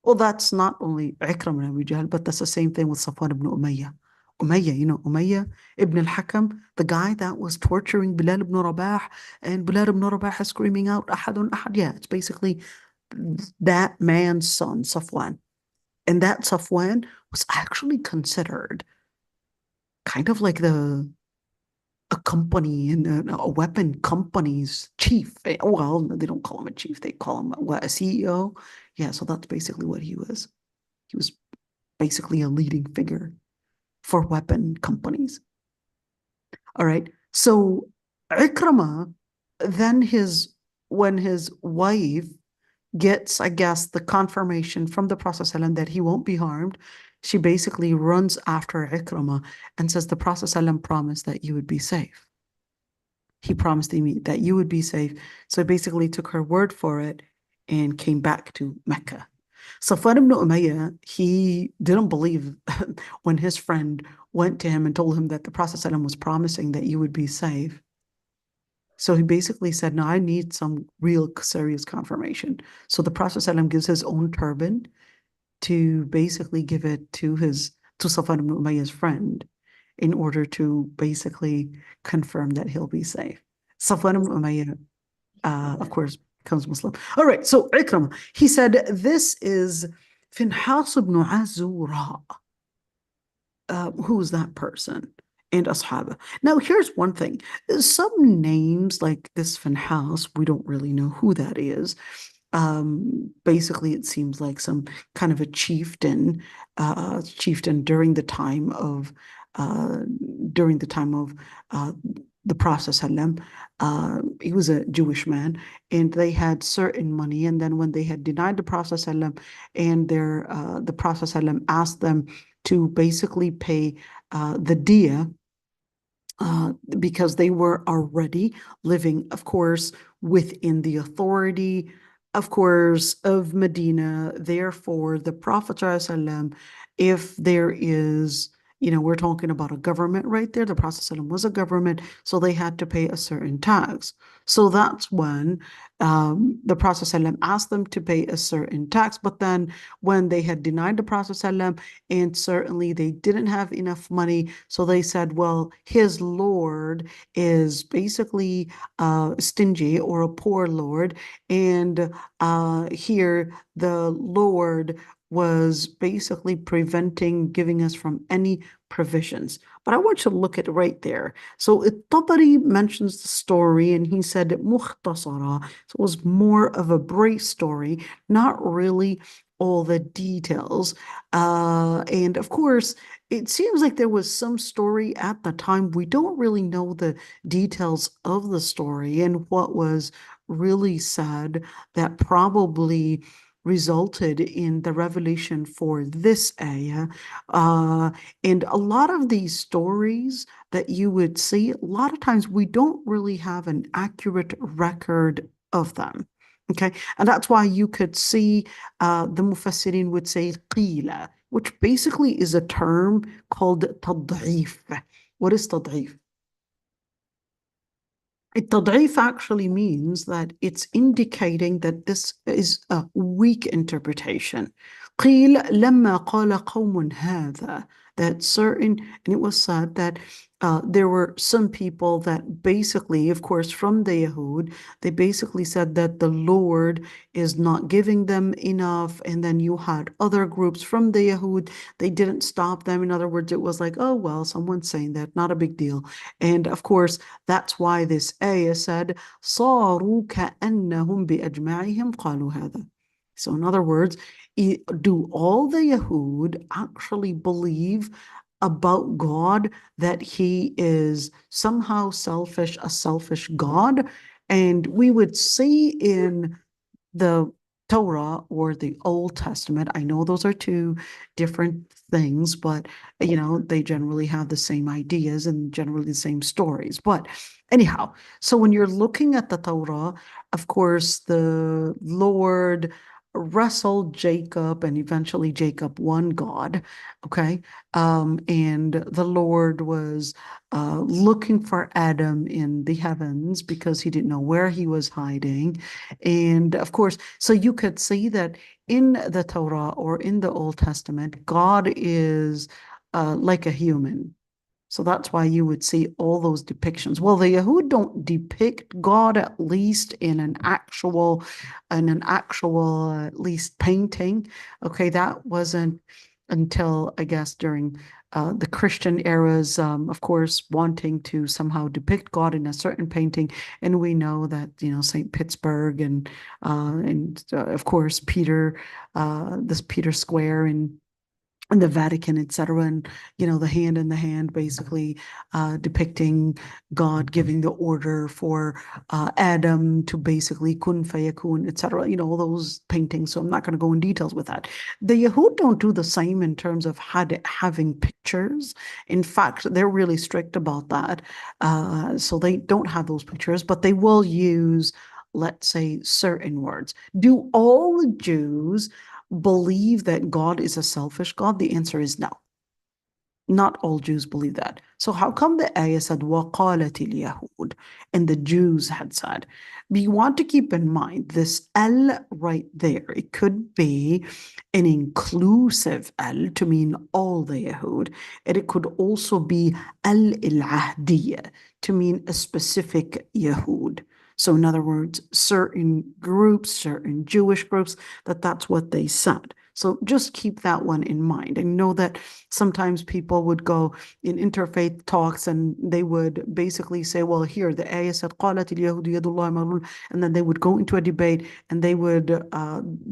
Well, that's not only Ikram ibn Abi Jahl, but that's the same thing with Safwan ibn Umayyah. Umayyah ibn al-Hakam, the guy that was torturing Bilal ibn Rabah, and Bilal ibn Rabah is screaming out, Ahadun Ahad. Yeah, it's basically that man's son, Safwan. And that Safwan was actually considered kind of like a company and a weapon company's chief. Well, they don't call him a chief. They call him a CEO. Yeah, so that's basically what he was. He was basically a leading figure for weapon companies. All right. So Ikrama, then when his wife gets, I guess, the confirmation from the Prophet ﷺ that he won't be harmed, she basically runs after Ikrama and says, the Prophet ﷺ promised that you would be safe. He promised me that you would be safe. So I basically took her word for it and came back to Mecca. Safwan ibn Umayyah, he didn't believe when his friend went to him and told him that the Prophet ﷺ was promising that you would be safe. So he basically said, no, I need some real serious confirmation. So the Prophet ﷺ gives his own turban to basically give it to Safwan ibn Umayyah's friend in order to basically confirm that he'll be safe. Safwan ibn Umayyah, of course, becomes Muslim. All right, so Ikram, he said, this is Finhas ibn Azura. Who is that person? And Ashaba. Now, here's one thing. Some names like this Finhas, we don't really know who that is. Basically, it seems like some kind of a chieftain during the time of the Prophet ﷺ. He was a Jewish man, and they had certain money. And then when they had denied the Prophet ﷺ, and the Prophet ﷺ asked them to basically pay the diya, because they were already living, of course, within the authority, of course, of Medina. Therefore, the Prophet ﷺ, if there is, we're talking about a government right there. The Prophet ﷺ was a government, so they had to pay a certain tax. So that's when the Prophet ﷺ asked them to pay a certain tax. But then when they had denied the Prophet ﷺ, and certainly they didn't have enough money, so they said, well, his Lord is basically stingy or a poor Lord. And here the Lord was basically preventing giving us from any provisions. But I want you to look at right there. So al-Tabari mentions the story and he said mukhtasara. So it was more of a brief story, not really all the details. And of course, it seems like there was some story at the time. We don't really know the details of the story and what was really said that probably resulted in the revelation for this ayah. And a lot of these stories that you would see, a lot of times we don't really have an accurate record of them. Okay, and that's why you could see the Mufassirin would say qila, which basically is a term called tad'if. What is tad'if? التضعيف actually means that it's indicating that this is a weak interpretation. قيل لما قال قوم هذا, that certain, and it was said that there were some people that basically, of course, from the Yahud, they basically said that the Lord is not giving them enough. And then you had other groups from the Yahud, they didn't stop them. In other words, it was like, oh, well, someone's saying that, not a big deal. And of course, that's why this ayah said, صاروا كأنهم بأجمعهم قالوا هذا. So in other words, do all the Yahud actually believe about God that he is somehow selfish, a selfish God? And we would see in the Torah or the Old Testament, I know those are two different things, but they generally have the same ideas and generally the same stories. But anyhow, so when you're looking at the Torah, of course, the Lord wrestled Jacob and eventually Jacob won God. Okay. And the Lord was looking for Adam in the heavens because he didn't know where he was hiding. And of course, so you could see that in the Torah or in the Old Testament, God is like a human. So that's why you would see all those depictions. Well, the Yahud don't depict God, at least in an actual at least painting. Okay, that wasn't until I guess during the Christian eras, of course, wanting to somehow depict God in a certain painting. And we know that, St. Pittsburgh and of course, this Peter Square in the Vatican, etc., and the hand in the hand, basically depicting God giving the order for Adam to basically kun fayakun, etc. All those paintings. So I'm not going to go in details with that. The Yahud don't do the same in terms of having pictures. In fact, they're really strict about that. So they don't have those pictures, but they will use, let's say, certain words. Do all Jews believe that God is a selfish God? The answer is no. Not all Jews believe that. So how come the ayah said وَقَالَتِ الْيَهُودِ and the Jews had said? But you want to keep in mind this al right there. It could be an inclusive al to mean all the Yahud, and it could also be al-ahdiyya to mean a specific Yahud. So in other words, certain groups, certain Jewish groups, that's what they said. So just keep that one in mind and know that sometimes people would go in interfaith talks and they would basically say, well, here the ayah said, قالت اليهود يد الله مغلولة, and then they would go into a debate and they would, the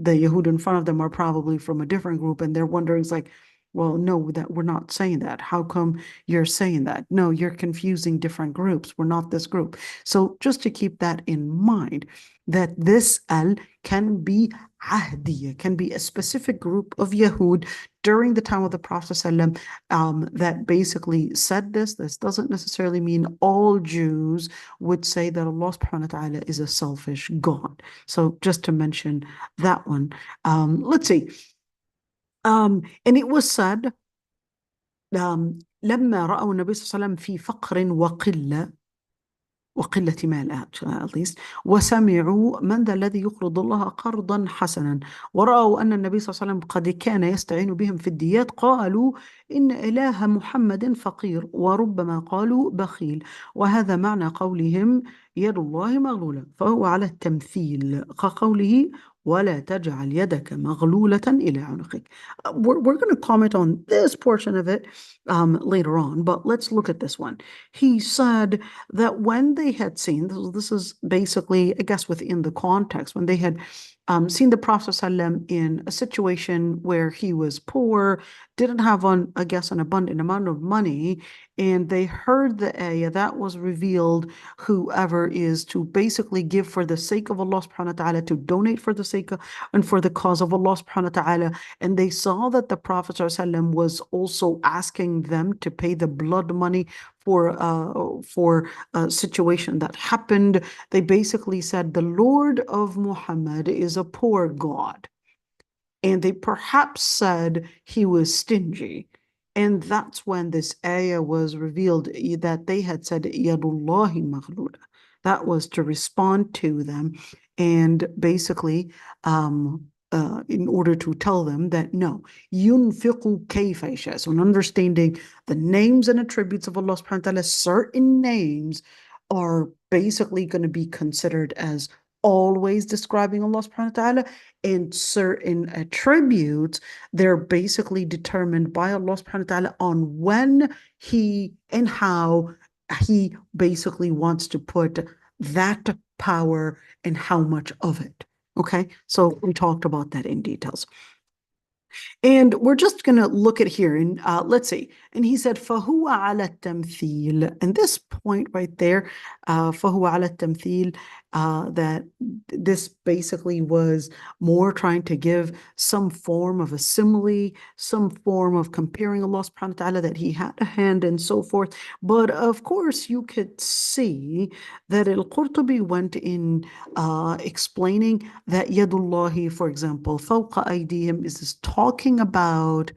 Yahud in front of them are probably from a different group and they're wondering, it's like, well, no, that we're not saying that. How come you're saying that? No, you're confusing different groups. We're not this group. So just to keep that in mind, that this al can be ahdiya, can be a specific group of Yahud during the time of the Prophet ﷺ, that basically said this. This doesn't necessarily mean all Jews would say that Allah subhanahu wa ta'ala is a selfish God. So just to mention that one. Let's see. And it was said, لما رأوا النبي صلى الله عليه وسلم في فقر وقلة مال at least وسمعوا من ذا الذي يقرض الله قرضا حسنا ورأوا أن النبي صلى الله عليه وسلم قد كان يستعين بهم في الديات قالوا إن إله محمد فقير وربما قالوا بخيل وهذا معنى قولهم يد الله مغلولة فهو على التمثيل كقوله ولا تجعل يدك مغلولة إلى عنقك. We're going to comment on this portion of it later on, but let's look at this one. He said that when they had seen, this is basically, I guess, within the context, when they had seen the Prophet ﷺ in a situation where he was poor, didn't have, I guess, an abundant amount of money, and they heard the ayah that was revealed, whoever is to basically give for the sake of Allah subhanahu wa ta'ala, to donate for the sake of, and for the cause of Allah subhanahu wa ta'ala, and they saw that the Prophet ﷺ was also asking them to pay the blood money for a situation that happened. They basically said the Lord of Muhammad is a poor God. And they perhaps said he was stingy. And that's when this ayah was revealed, that they had said, Yadullahi maghlula. That was to respond to them and basically in order to tell them that no, yunfiqu kayfa yasha. So in understanding the names and attributes of Allah subhanahu wa ta'ala, certain names are basically going to be considered as always describing Allah subhanahu wa ta'ala, and certain attributes, they're basically determined by Allah subhanahu wa ta'ala on when he and how he basically wants to put that power and how much of it. Okay, so we talked about that in details. And we're just going to look at here, and let's see. And he said, فَهُوَ عَلَى التَّمْثِيلِ. And this point right there, فَهُوَ عَلَى التَّمْثِيلِ, that this basically was more trying to give some form of a simile, some form of comparing Allah subhanahu wa ta'ala, that he had a hand and so forth. But of course, you could see that al-Qurtubi went in explaining that Yadullahi, for example, فَوْقَ أَيْدِيهِمْ, is this talking about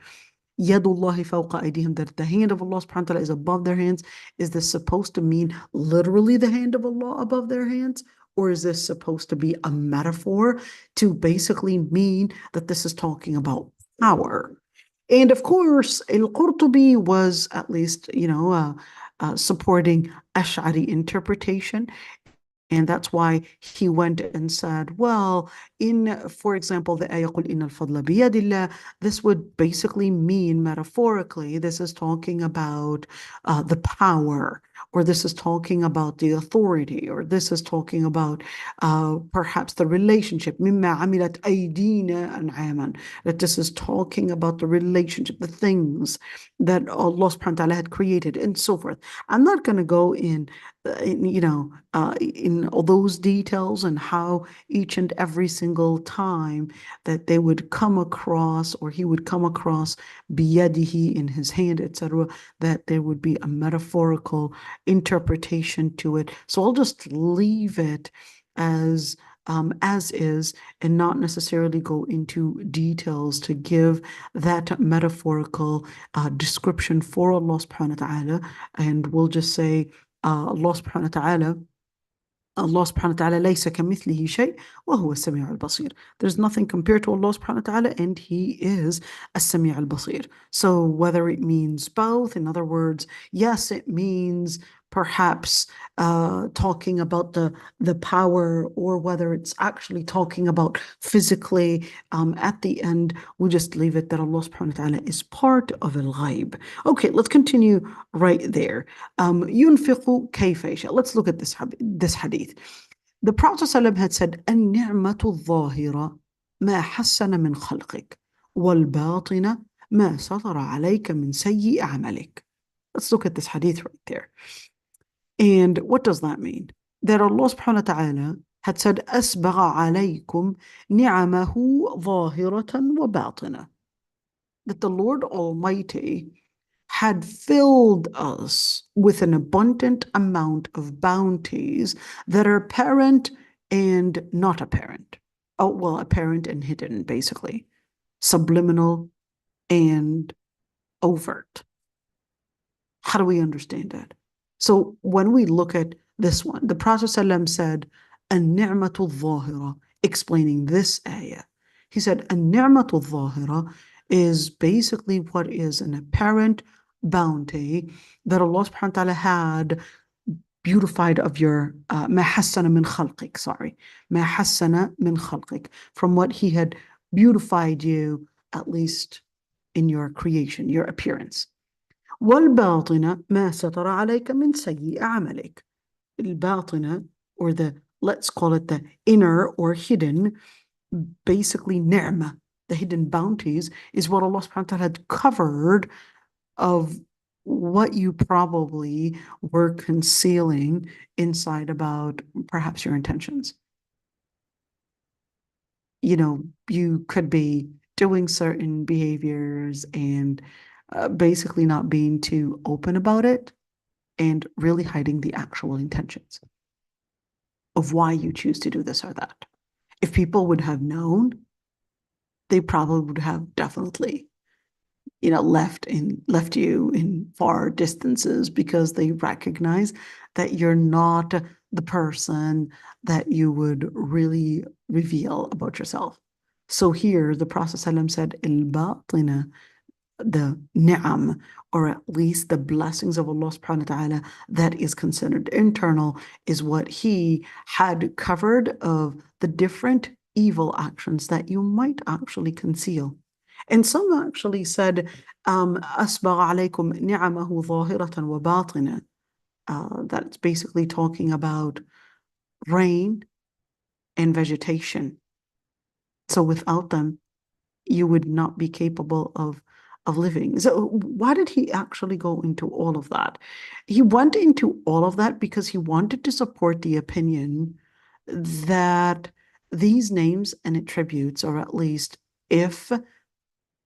Yadullahi fawqa aydihim, that the hand of Allah subhanahu wa ta'ala is above their hands. Is this supposed to mean literally the hand of Allah above their hands? Or is this supposed to be a metaphor to basically mean that this is talking about power? And of course, al-Qurtubi was at least, supporting Ash'ari interpretation. And that's why he went and said, well, for example, the ayah قُلْ إِنَّ الْفَضْلَ بِيَدِ اللَّهِ, this would basically mean metaphorically, this is talking about the power, or this is talking about the authority, or this is talking about perhaps the relationship, مِمَّا عَمِلَتْ أَيْدِينَا أَنْعَامًا, that this is talking about the relationship, the things that Allah subhanahu wa ta'ala had created, and so forth. I'm not going to go in all those details and how each and every single time that they would come across, or he would come across biyadihi, in his hand, etc., that there would be a metaphorical interpretation to it. So I'll just leave it as is, and not necessarily go into details to give that metaphorical description for Allah subhanahu wa ta'ala. And we'll just say Allah subhanahu wa ta'ala, Allah subhanahu wa ta'ala ليس كمثله شيء وهو السميع البصير. There's nothing compared to Allah subhanahu wa ta'ala, and he is السميع البصير. So whether it means both, in other words, yes, it means perhaps talking about the power, or whether it's actually talking about physically, at the end, we just leave it that Allah subhanahu wa ta'ala is part of al-ghaib. Okay, let's continue right there. ينفق كيف يشاء. Let's look at this hadith. The Prophet ﷺ had said, النعمة الظاهرة ما حسن من خلقك والباطنة ما سطر عليك من سيء عملك. Let's look at this hadith right there. And what does that mean? That Allah subhanahu wa ta'ala had said أسبغ عليكم نعمه ظاهرة وباطنة, that the Lord Almighty had filled us with an abundant amount of bounties that are apparent and not apparent. Oh, well, apparent and hidden, basically. Subliminal and overt. How do we understand that? So when we look at this one, the Prophet ﷺ said, "An-ni'matu al-zahira," explaining this ayah. He said, "An-ni'matu al-zahira" is basically what is an apparent bounty that Allah subhanahu wa ta'ala had beautified of your ما حسن من خلقك, sorry, ما حسن من خلقك, from what he had beautified you, at least in your creation, your appearance. والباطنة ما ستر عليك من سيء عملك. الباطنة, or the, let's call it the inner or hidden, basically ni'mah, the hidden bounties, is what Allah subhanahu wa ta'ala had covered of what you probably were concealing inside about perhaps your intentions. You know, you could be doing certain behaviors and basically not being too open about it and really hiding the actual intentions of why you choose to do this or that. If people would have known, they probably would have definitely, you know, left you in far distances because they recognize that you're not the person that you would really reveal about yourself. So here the Prophet ﷺ said, "Al-batina," the ni'am, or at least the blessings of Allah subhanahu wa ta'ala that is considered internal, is what he had covered of the different evil actions that you might actually conceal. And some actually said, أَسْبَغَ عَلَيْكُمْ نِعَمَهُ ظَاهِرَةً وَبَاطِنًا. That's basically talking about rain and vegetation. So without them, you would not be capable of living. So why did he actually go into all of that? He went into all of that because he wanted to support the opinion that these names and attributes, or at least if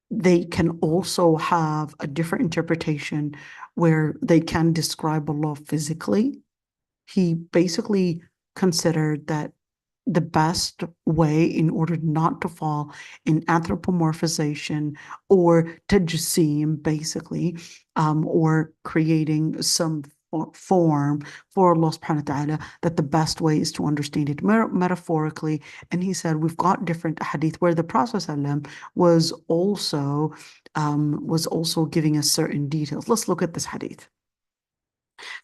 they can also have a different interpretation where they can describe Allah physically, he basically considered that the best way in order not to fall in anthropomorphization or tajseem, basically, or creating some form for Allah subhanahu wa ta'ala, that the best way is to understand it metaphorically. And he said, we've got different hadith where the Prophet ﷺ was also giving us certain details. Let's look at this hadith.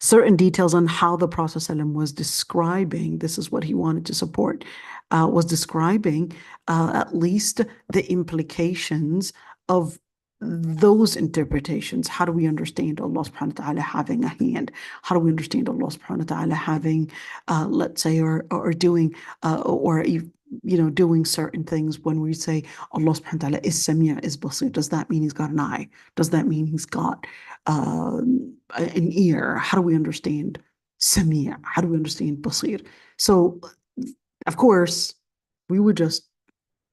Certain details on how the Prophet ﷺ was describing, this is what he wanted to support, was describing at least the implications of those interpretations. How do we understand Allah subhanahu wa ta'ala having a hand? How do we understand Allah subhanahu wa ta'ala having, let's say, or doing, or you know, doing certain things when we say Allah subhanahu wa ta'ala is Sami', is Basir? Does that mean he's got an eye? Does that mean he's got an ear? How do we understand Sami'? How do we understand Basir? So, of course, we would just,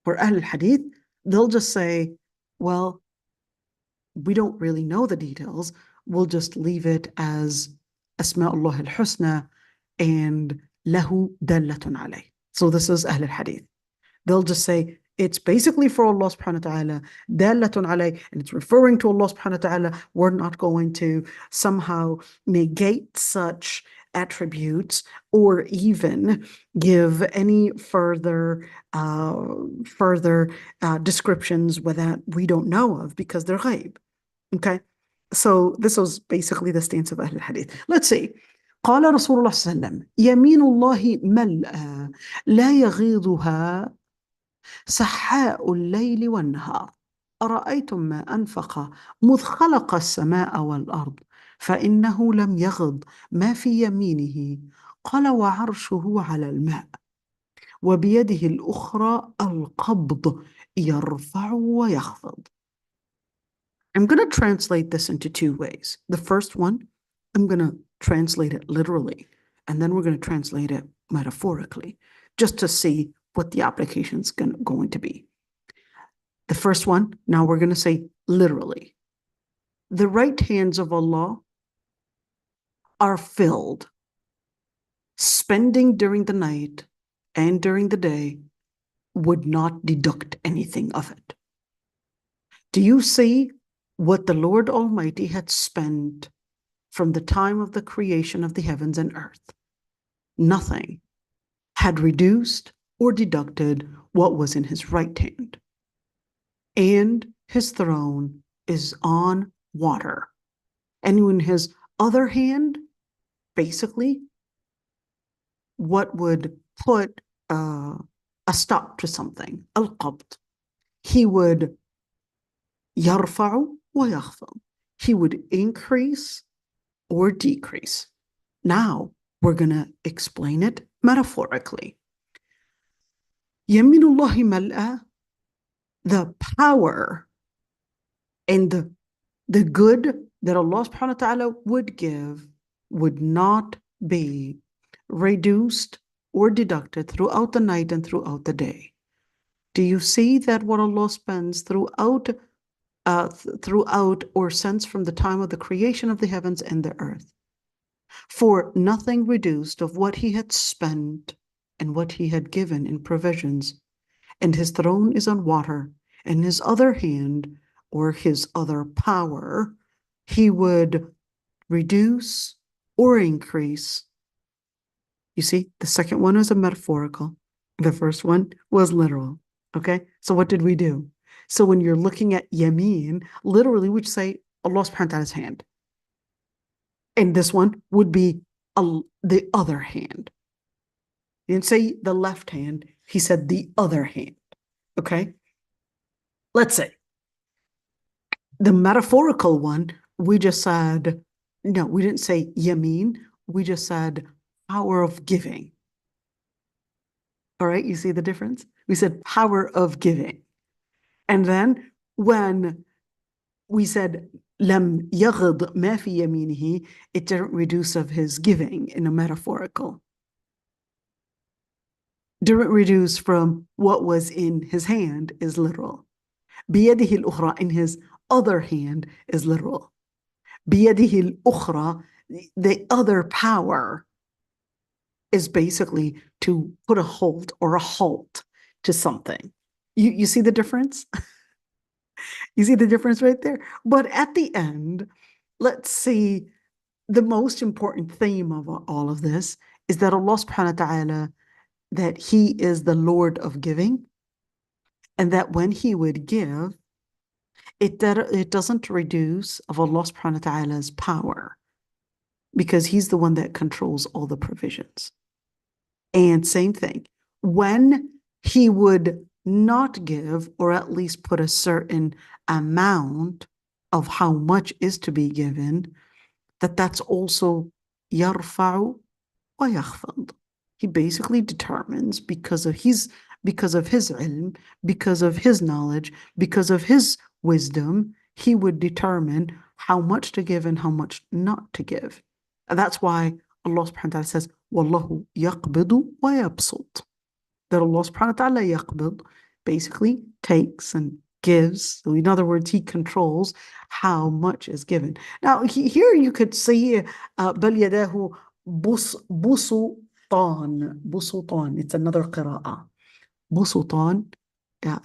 for Ahl al-Hadith, they'll just say, well, we don't really know the details. We'll just leave it as Asma'ullah al-Husna and lahu dallatun alayh. So this is Ahl al-Hadith. They'll just say, it's basically for Allah subhanahu wa ta'ala, dallatun alayh, and it's referring to Allah subhanahu wa ta'ala. We're not going to somehow negate such attributes or even give any further descriptions that we don't know of because they're ghaib. Okay, so this was basically the stance of Ahl al-Hadith. Let's see. قال رسول الله صلى الله عليه وسلم يمين الله ملأى لا يغيضها سحاء الليل والنهار أرأيتم ما أنفق مذ خلق السماء والأرض فإنه لم يغض ما في يمينه قال وعرشه على الماء وبيده الأخرى القبض يرفع ويخفض. I'm going to translate this into two ways. The first one, I'm going to translate it literally, and then we're going to translate it metaphorically, just to see what the application is going to be. The first one, now we're going to say literally. The right hands of Allah are filled. Spending during the night and during the day would not deduct anything of it. Do you see what the Lord Almighty had spent from the time of the creation of the heavens and earth? Nothing had reduced or deducted what was in his right hand. And his throne is on water. And in his other hand, basically, what would put a stop to something, al-qabd. He would yarfa'u wa yakhfad. He would increase or decrease. Now, we're going to explain it metaphorically. Yaminullahi mal'a, the power and the good that Allah subhanahu wa ta'ala would give would not be reduced or deducted throughout the night and throughout the day. Do you see that what Allah spends throughout or since from the time of the creation of the heavens and the earth? For nothing reduced of what he had spent and what he had given in provisions, and his throne is on water, and his other hand, or his other power, he would reduce or increase. You see, the second one was a metaphorical. The first one was literal. Okay, so what did we do? So when you're looking at yameen, literally we say Allah subhanahu wa ta'ala's hand. And this one would be the other hand. He didn't say the left hand, he said the other hand. Okay? Let's say the metaphorical one, we just said, no, we didn't say yameen, we just said power of giving. All right, you see the difference? We said power of giving. And then when we said lam yaghd ma fi yaminihi, it didn't reduce of his giving in a metaphorical. Didn't reduce from what was in his hand is literal. Biyadihi al-ukhra, in his other hand is literal. Biyadihi al-ukhra, the other power is basically to put a hold or a halt to something. You see the difference? You see the difference right there? But at the end, let's see, the most important theme of all of this is that Allah subhanahu wa ta'ala, that he is the Lord of giving, and that when he would give, it doesn't reduce of Allah subhanahu wa ta'ala's power, because he's the one that controls all the provisions. And same thing, when he would not give, or at least put a certain amount of how much is to be given, that's also yarfa'u wa yakhfad. He basically determines because of his ilm, because of his knowledge, because of his wisdom, he would determine how much to give and how much not to give. And that's why Allah subhanahu wa ta'ala says, Wallahu yaqbidu wa yabsut. That Allah subhanahu wa ta'ala yaqbid basically takes and gives. So in other words, he controls how much is given. Now here you could see bal yadahu busutan. It's another qira'ah. Busutan. Yeah,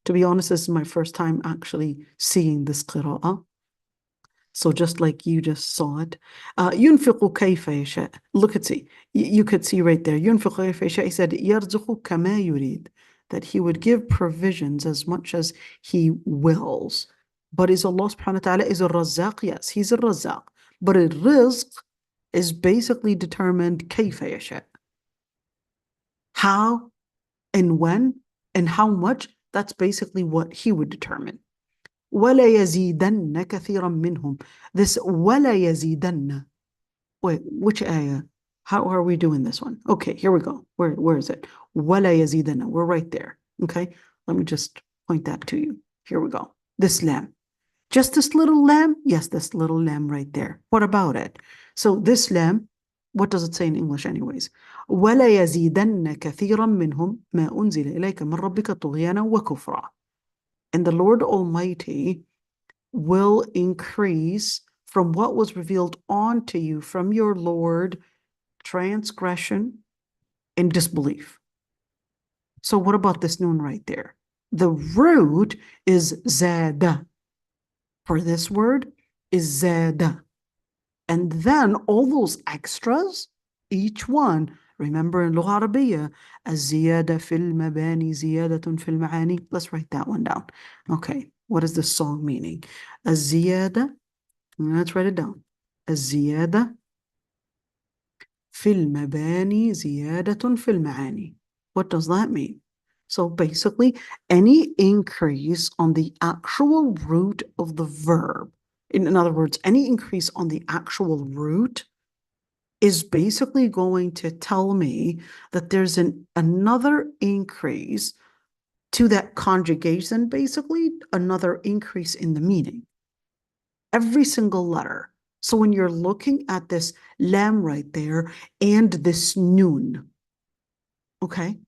to be honest, this is my first time actually seeing this qira'ah. So just like you just saw it, ينفق كيف يشاء. Look at see, you could see right there. ينفق كيف يشاء. He said يرزق كما يريد, that he would give provisions as much as he wills. But is Allah subhanahu wa ta'ala is a razzaq? Yes, he's a razzaq. But a rizq is basically determined كيف يشاء. How and when and how much, that's basically what he would determine. وَلَا يَزِيدَنَّ كَثِيرًا مِّنْهُمْ. This وَلَا يَزِيدَنَّ. Wait, which ayah? How are we doing this one? Okay, here we go. Where is it? وَلَا يَزِيدَنَّ. We're right there. Okay, let me just point that to you. Here we go. This lamb. Just this little lamb? Yes, this little lamb right there. What about it? So this lamb, What does it say in English anyways? وَلَا يَزِيدَنَّ كَثِيرًا مِّنْهُمْ مَا أُنزِلَ إِلَيْكَ مِنْ رَبِّكَ طُغْيَانًا وَكُفْرًا. And the Lord Almighty will increase from what was revealed onto you from your Lord transgression and disbelief. So what about this noon right there? The root is zada. For this word is zada. And then all those extras, each one, remember in Lugha Arabiya, الزيادة في المباني زيادة في المعاني. Let's write that one down. Okay, what is this song meaning? الزيادة, let's write it down. الزيادة في المباني زيادة في المعاني. What does that mean? So basically, any increase on the actual root of the verb, in other words, any increase on the actual root is basically going to tell me that there's another increase to that conjugation, basically another increase in the meaning. Every single letter. So when you're looking at this lam right there and this noon, okay?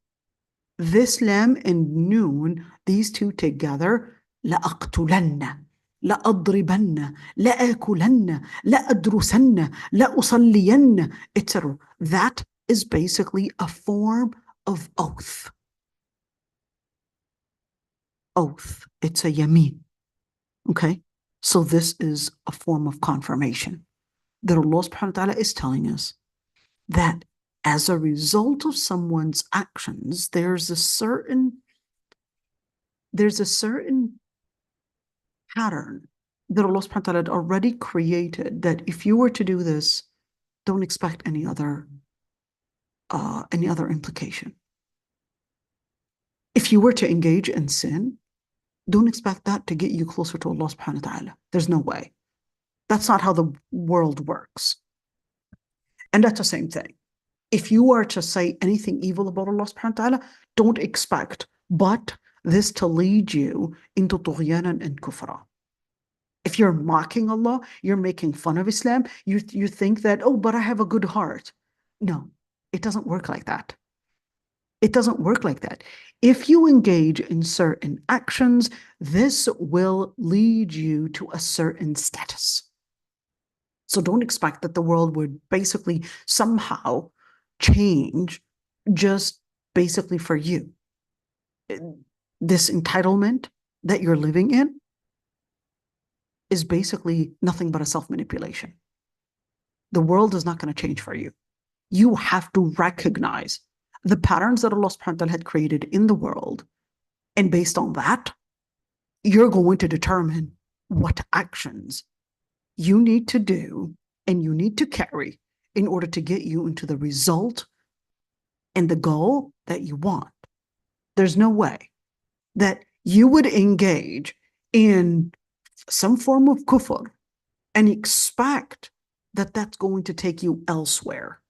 This lam and noon, these two together, لأقتلن, لأضربن, لآكلن, لأدرسن, لأصلين, etc. That is basically a form of oath. Oath. It's a yameen. Okay? So this is a form of confirmation that Allah subhanahu wa ta'ala is telling us that as a result of someone's actions, there's a certain pattern that Allah subhanahu wa ta'ala had already created, that if you were to do this, don't expect any other implication. If you were to engage in sin, don't expect that to get you closer to Allah subhanahu wa ta'ala. There's no way. That's not how the world works. And that's the same thing. If you are to say anything evil about Allah subhanahu wa ta'ala, don't expect but this to lead you into tughyanan and kufra. If you're mocking Allah, you're making fun of Islam, you think that, oh, but I have a good heart. No, it doesn't work like that. It doesn't work like that. If you engage in certain actions, this will lead you to a certain status. So don't expect that the world would basically somehow change just basically for you. This entitlement that you're living in is basically nothing but a self-manipulation. The world is not going to change for you. You have to recognize the patterns that Allah subhanahu wa ta'ala had created in the world. And based on that, you're going to determine what actions you need to do and you need to carry in order to get you into the result and the goal that you want. There's no way that you would engage in some form of kufr and expect that that's going to take you elsewhere.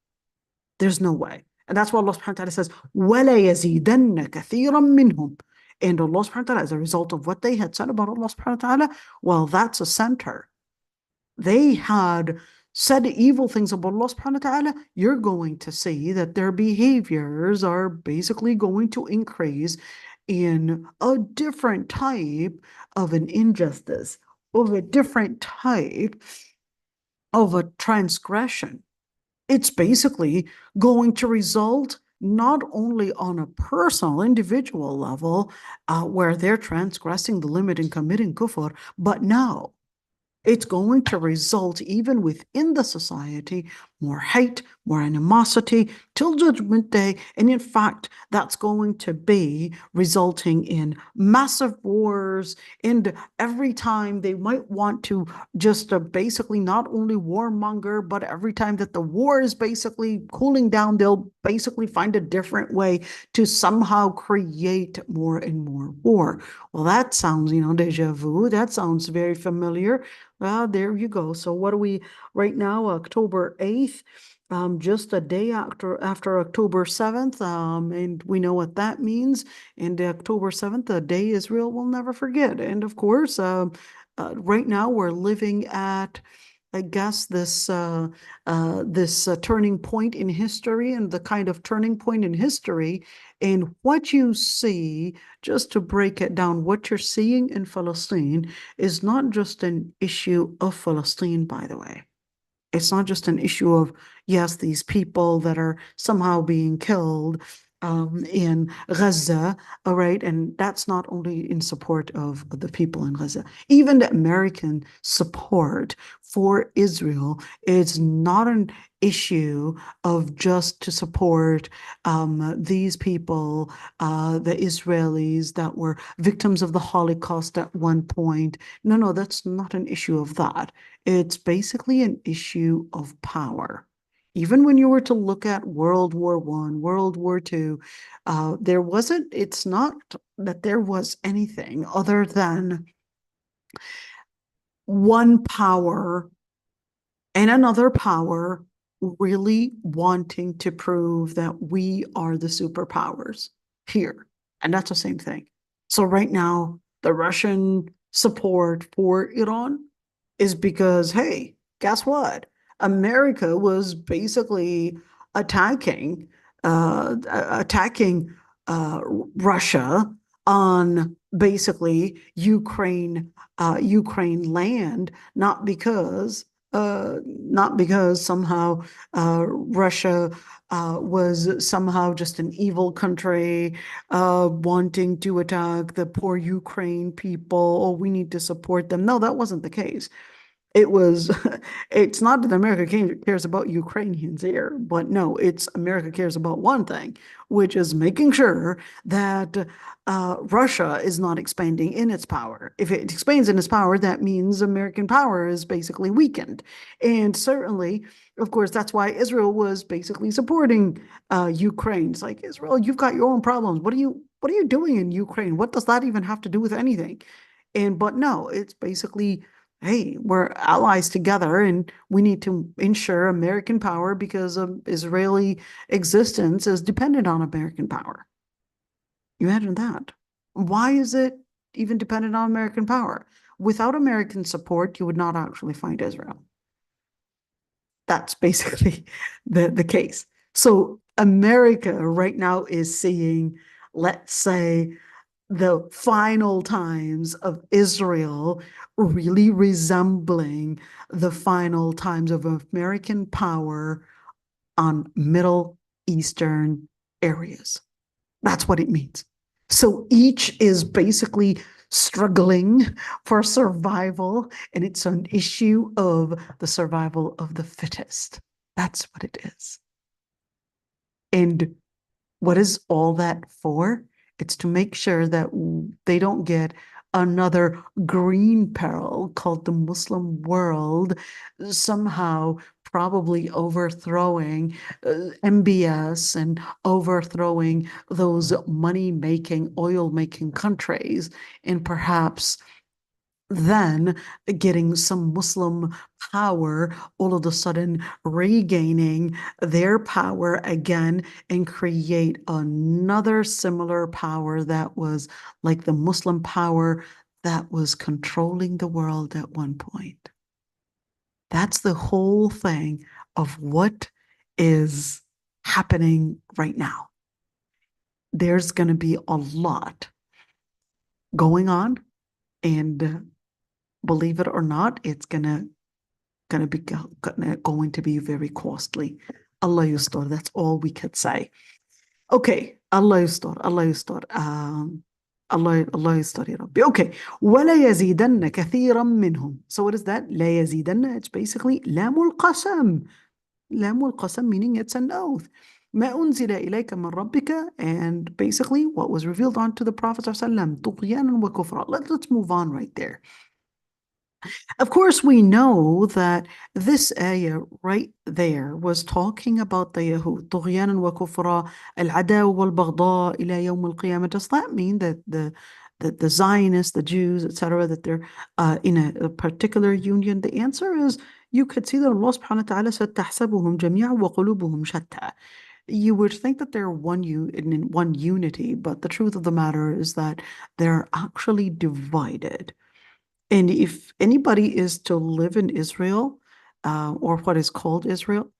There's no way. And that's why Allah subhanahu wa ta'ala says, وَلَا يَزِيدَنَّ كَثِيرًا مِّنْهُمْ. And Allah subhanahu wa ta'ala, as a result of what they had said about Allah subhanahu wa ta'ala, well, that's a center. They had said evil things about Allah subhanahu wa ta'ala, you're going to see that their behaviors are basically going to increase in a different type of an injustice, of a different type of a transgression. It's basically going to result not only on a personal, individual level, where they're transgressing the limit and committing kufr, but now it's going to result even within the society, more hate, more animosity till Judgment Day. And in fact, that's going to be resulting in massive wars. And every time they might want to just basically not only warmonger, but every time that the war is basically cooling down, they'll basically find a different way to somehow create more and more war. Well, that sounds, deja vu. That sounds very familiar. Well, there you go. So what are we right now? October 8th, just a day after October 7th. And we know what that means. And October 7th, a day Israel will never forget. And of course, right now we're living at I guess, this turning point in history, and the kind of turning point in history. And what you see, just to break it down, what you're seeing in Palestine is not just an issue of Palestine, by the way. It's not just an issue of, yes, these people that are somehow being killed in Gaza, all right? And that's not only in support of the people in Gaza. Even the American support for Israel is not an issue of just to support these people, the Israelis that were victims of the Holocaust at one point. No, that's not an issue of that. It's basically an issue of power. Even when you were to look at World War I, World War II, it's not that there was anything other than one power and another power really wanting to prove that we are the superpowers here. And that's the same thing. So right now, the Russian support for Iran is because, hey, guess what? America was basically attacking attacking Russia on basically Ukraine land, not because somehow Russia was somehow just an evil country wanting to attack the poor Ukraine people. Oh, we need to support them. No, that wasn't the case. It's not that America cares about Ukrainians here, but no, it's America cares about one thing, which is making sure that Russia is not expanding in its power. If it expands in its power, that means American power is basically weakened. And certainly, of course, that's why Israel was basically supporting Ukraine. It's like, Israel, you've got your own problems. What are you doing in Ukraine? What does that even have to do with anything? But no, it's basically, hey, we're allies together and we need to ensure American power because Israeli existence is dependent on American power. Imagine that. Why is it even dependent on American power? Without American support, you would not actually find Israel. That's basically the case. So America right now is seeing, let's say, the final times of Israel really resembling the final times of American power on Middle Eastern areas. That's what it means. So each is basically struggling for survival, and it's an issue of the survival of the fittest. That's what it is. And what is all that for? It's to make sure that they don't get another green peril called the Muslim world, somehow probably overthrowing MBS and overthrowing those money-making, oil-making countries, and perhaps then getting some Muslim power, all of a sudden regaining their power again and create another similar power that was like the Muslim power that was controlling the world at one point. That's the whole thing of what is happening right now. There's going to be a lot going on, and believe it or not, it's going to be very costly. Allah yustor. That's all we could say. Okay, Allah yustor. Allah yustor. Allah yustor ya Rabbi. Okay. وَلَا يَزِيدَنَّ كَثِيرًا مِّنْهُمْ. So what is that? لَا يَزِيدَنَّ. It's basically لام القسم. لام القسم, meaning it's an oath. ما أنزل إليك من ربك, and basically what was revealed onto the Prophet ﷺ, طغيانا وكفرا. Let's move on right there. Of course, we know that this ayah right there was talking about the Yahud, طغيانا وكفرا العداوة والبغضاء إلى يوم القيامة. Does that mean that the Zionists, the Jews, etc., that they're in a particular union? The answer is, you could see that Allah subhanahu wa ta'ala said تحسبهم جميعا وقلوبهم شتى. You would think that they're in one unity, but the truth of the matter is that they're actually divided. And if anybody is to live in Israel, or what is called Israel,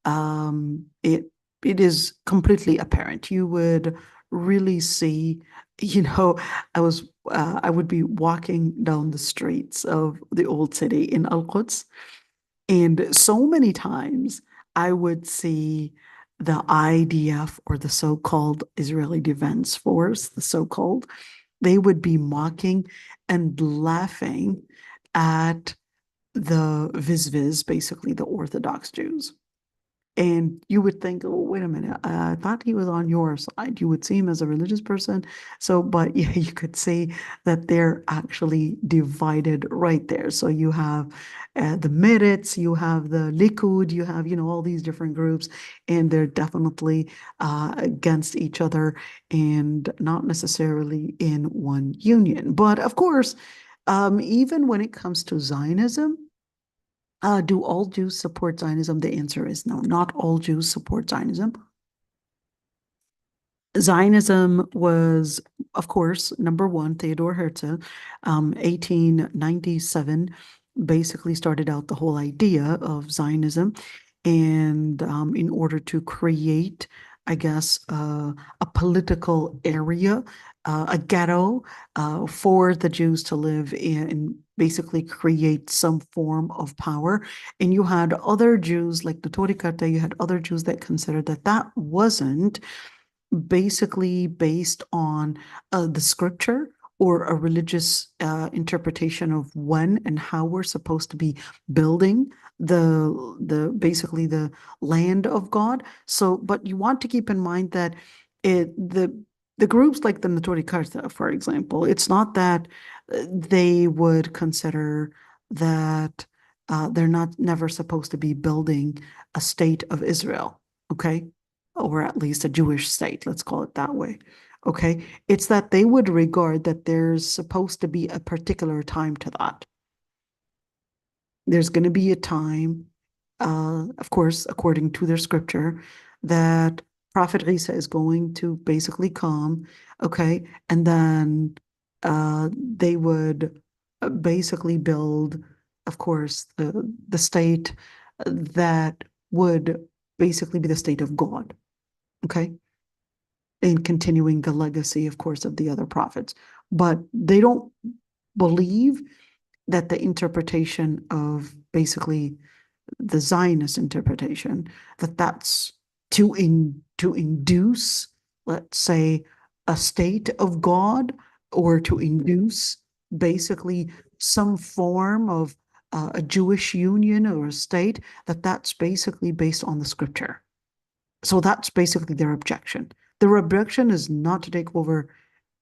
it is completely apparent. You would really see, I would be walking down the streets of the old city in Al-Quds, and so many times I would see the IDF, or the so-called Israeli Defense Force, the so-called, they would be mocking and laughing at the Vizviz, basically the Orthodox Jews. And you would think, oh, wait a minute, I thought he was on your side. You would see him as a religious person. So, but yeah, you could see that they're actually divided right there. So you have the Meretz, you have the Likud, you have, all these different groups, and they're definitely against each other and not necessarily in one union. But of course, even when it comes to Zionism, do all Jews support Zionism? The answer is no, not all Jews support Zionism. Zionism was, of course, number one, Theodor Herzl, 1897, basically started out the whole idea of Zionism. And in order to create, I guess, a political area, a ghetto for the Jews to live in, and basically create some form of power. And you had other Jews, like the Torikata, you had other Jews that considered that that wasn't basically based on the scripture or a religious interpretation of when and how we're supposed to be building basically the land of God. So, but you want to keep in mind that the groups like the Notori Karta, for example, it's not that they would consider that they're never supposed to be building a state of Israel, okay? Or at least a Jewish state, let's call it that way. Okay, it's that they would regard that there's supposed to be a particular time to that. There's going to be a time, of course, according to their scripture, that Prophet Isa is going to basically come, okay, and then they would basically build, of course, the state that would basically be the state of God, okay, and continuing the legacy, of course, of the other prophets. But they don't believe that the interpretation of basically the Zionist interpretation, that that's to induce, let's say, a state of God, or to induce basically some form of a Jewish union or a state, that's basically based on the scripture. So that's basically their objection. Their objection is not to take over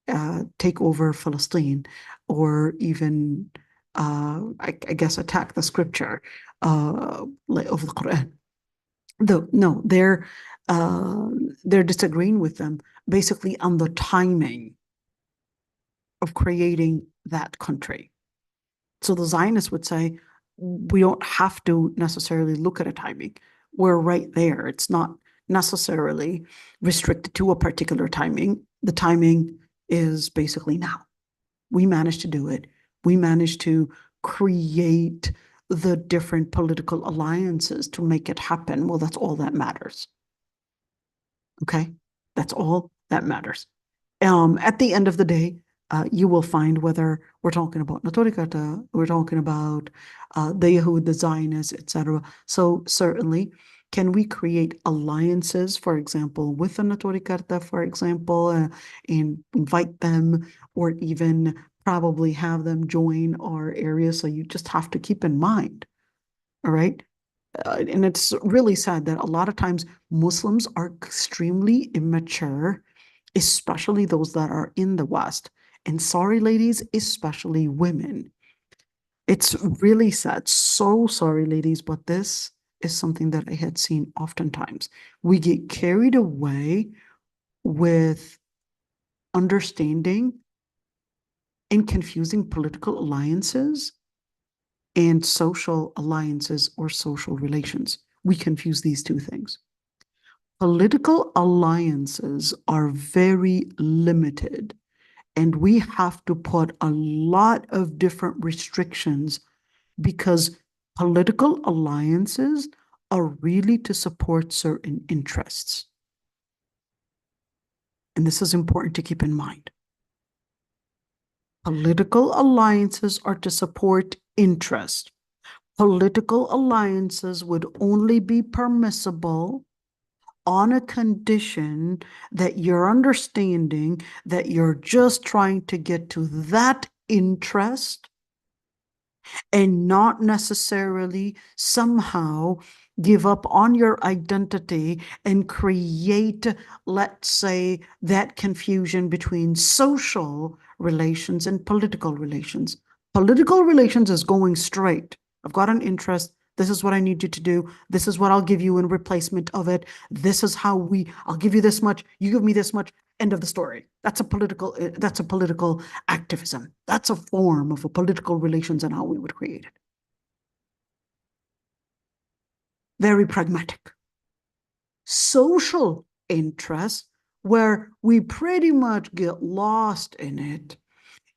Palestine, or even I guess attack the scripture of the Quran. No, they're disagreeing with them basically on the timing of creating that country. So the Zionists would say, we don't have to necessarily look at a timing. We're right there. It's not necessarily restricted to a particular timing. The timing is basically now. We managed to do it. We managed to create the different political alliances to make it happen. Well, that's all that matters. Okay? That's all that matters. At the end of the day, you will find whether we're talking about Notorikata, we're talking about the Yahud, the Zionists, etc. So certainly, can we create alliances, for example, with the Notorikata, for example, and invite them, or even probably have them join our area? So you just have to keep in mind, all right? And it's really sad that a lot of times Muslims are extremely immature, especially those that are in the West. And sorry, ladies, especially women. It's really sad. So sorry, ladies, but this is something that I had seen oftentimes. We get carried away with understanding and confusing political alliances and social alliances or social relations. We confuse these two things. Political alliances are very limited, and we have to put a lot of different restrictions, because Political alliances are really to support certain interests. And this is important to keep in mind. Political alliances are to support interest. Political alliances would only be permissible on a condition that you're understanding that you're just trying to get to that interest and not necessarily somehow give up on your identity and create, let's say, that confusion between social relations and political relations. Political relations is going straight. I've got an interest. This is what I need you to do. This is what I'll give you in replacement of it. This is how I'll give you this much. You give me this much. End of the story. That's a political activism. That's a form of a political relations and how we would create it. Very pragmatic. Social interests, where we pretty much get lost in it,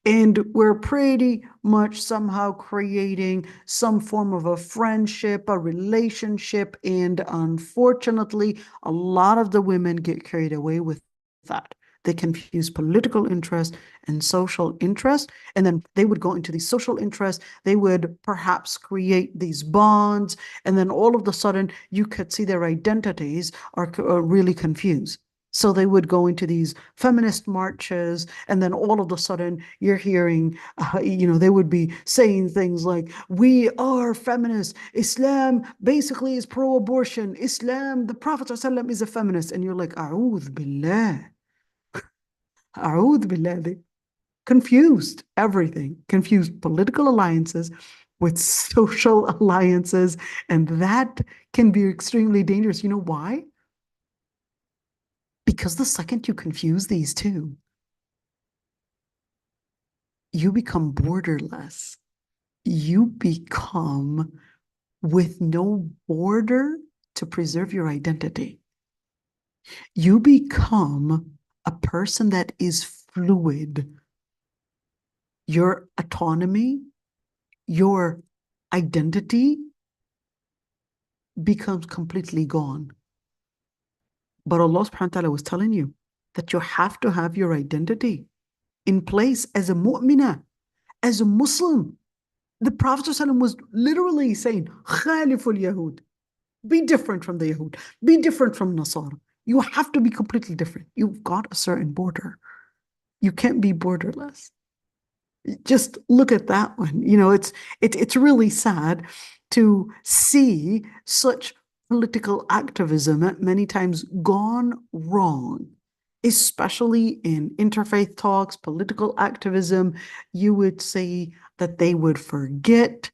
and we're pretty much somehow creating some form of a friendship, a relationship, and unfortunately, a lot of the women get carried away with that. They confuse political interest and social interest, and then they would go into these social interests. They would perhaps create these bonds, and then all of a sudden, you could see their identities are really confused. So they would go into these feminist marches, and then all of a sudden you're hearing, they would be saying things like, we are feminists. Islam basically is pro-abortion. Islam, the Prophet ﷺ is a feminist. And you're like, A'udhu billah. A'udhu billah. They confused everything, confused political alliances with social alliances. And that can be extremely dangerous. You know why? Because the second you confuse these two, you become borderless. You become with no border to preserve your identity. You become a person that is fluid. Your autonomy, your identity becomes completely gone. But Allah subhanahu wa ta'ala was telling you that you have to have your identity in place as a mu'minah, as a Muslim. The Prophet ﷺ was literally saying, Khaliful Yahud, be different from the Yahud, be different from Nasara. You have to be completely different. You've got a certain border. You can't be borderless. Just look at that one. It's really sad to see such political activism many times gone wrong, especially in interfaith talks, political activism. You would say that they would forget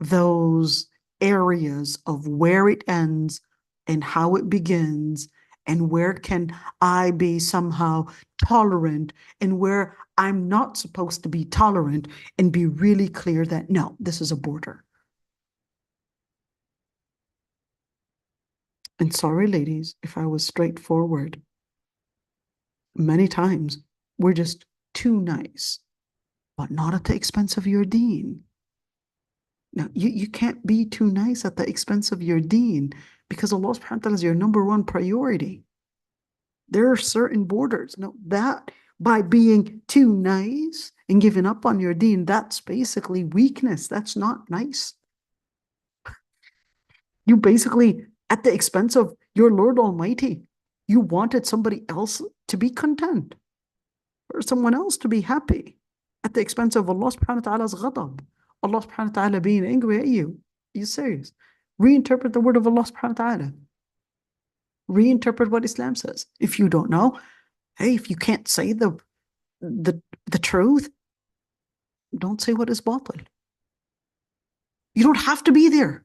those areas of where it ends and how it begins, and where can I be somehow tolerant, and where I'm not supposed to be tolerant, and be really clear that, no, this is a border. And sorry, ladies, if I was straightforward. Many times we're just too nice, but not at the expense of your deen. Now, you can't be too nice at the expense of your deen, because Allah subhanahu wa ta'ala is your number one priority. There are certain borders. Now, that by being too nice and giving up on your deen, that's basically weakness. That's not nice. You basically, at the expense of your Lord Almighty, you wanted somebody else to be content, or someone else to be happy, at the expense of Allah subhanahu wa ta'ala's ghadab. Allah subhanahu wa ta'ala being angry at you. Are you serious? Reinterpret the word of Allah subhanahu wa ta'ala. Reinterpret what Islam says. If you don't know, hey, if you can't say the truth, don't say what is batil. You don't have to be there.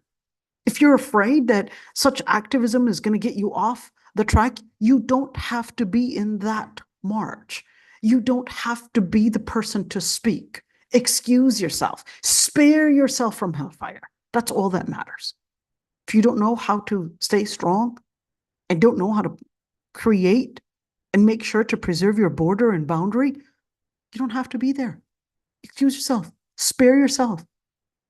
If you're afraid that such activism is going to get you off the track, you don't have to be in that march. You don't have to be the person to speak. Excuse yourself. Spare yourself from hellfire. That's all that matters. If you don't know how to stay strong and don't know how to create and make sure to preserve your border and boundary, you don't have to be there. Excuse yourself. Spare yourself.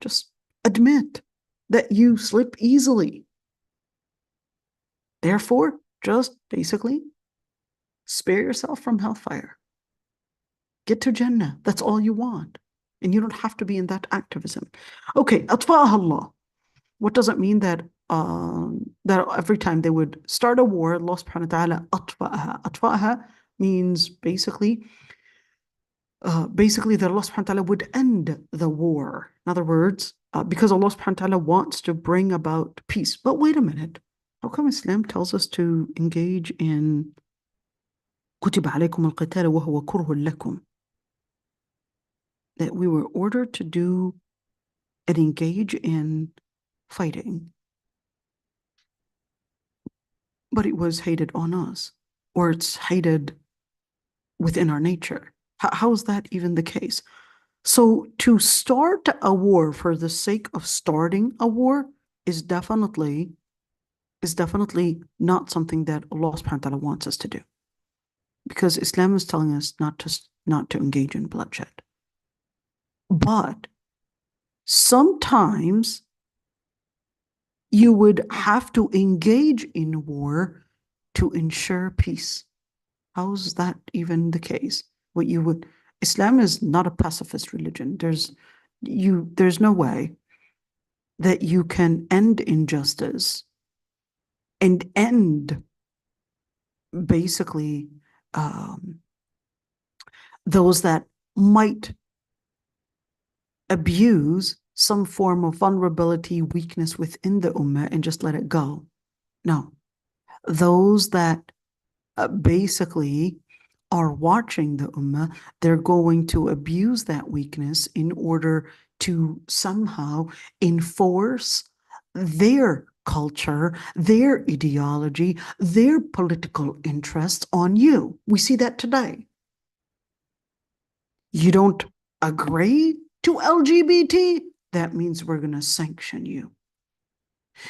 Just admit that you slip easily. Therefore, just basically spare yourself from hellfire. Get to Jannah. That's all you want. And you don't have to be in that activism. Okay, أطفأها Allah. What does it mean that that every time they would start a war, Allah subhanahu wa ta'ala أطفأها. أطفأها means basically that Allah subhanahu wa ta'ala would end the war. In other words, because Allah subhanahu wa ta'ala wants to bring about peace. But wait a minute. How come Islam tells us to engage in كتب عليكم القتال وهو كره لكم? That we were ordered to do and engage in fighting, but it was hated on us, or it's hated within our nature. How is that even the case? So to start a war for the sake of starting a war is definitely not something that Allah subhanahu wa ta'ala wants us to do. Because Islam is telling us not to engage in bloodshed. But sometimes you would have to engage in war to ensure peace. How is that even the case? Islam is not a pacifist religion. There's no way that you can end injustice and end basically those that might abuse some form of vulnerability, weakness within the ummah and just let it go. No. Those that basically are watching the ummah, they're going to abuse that weakness in order to somehow enforce their culture, their ideology, their political interests on you. We see that today. You don't agree to LGBT? That means we're going to sanction you.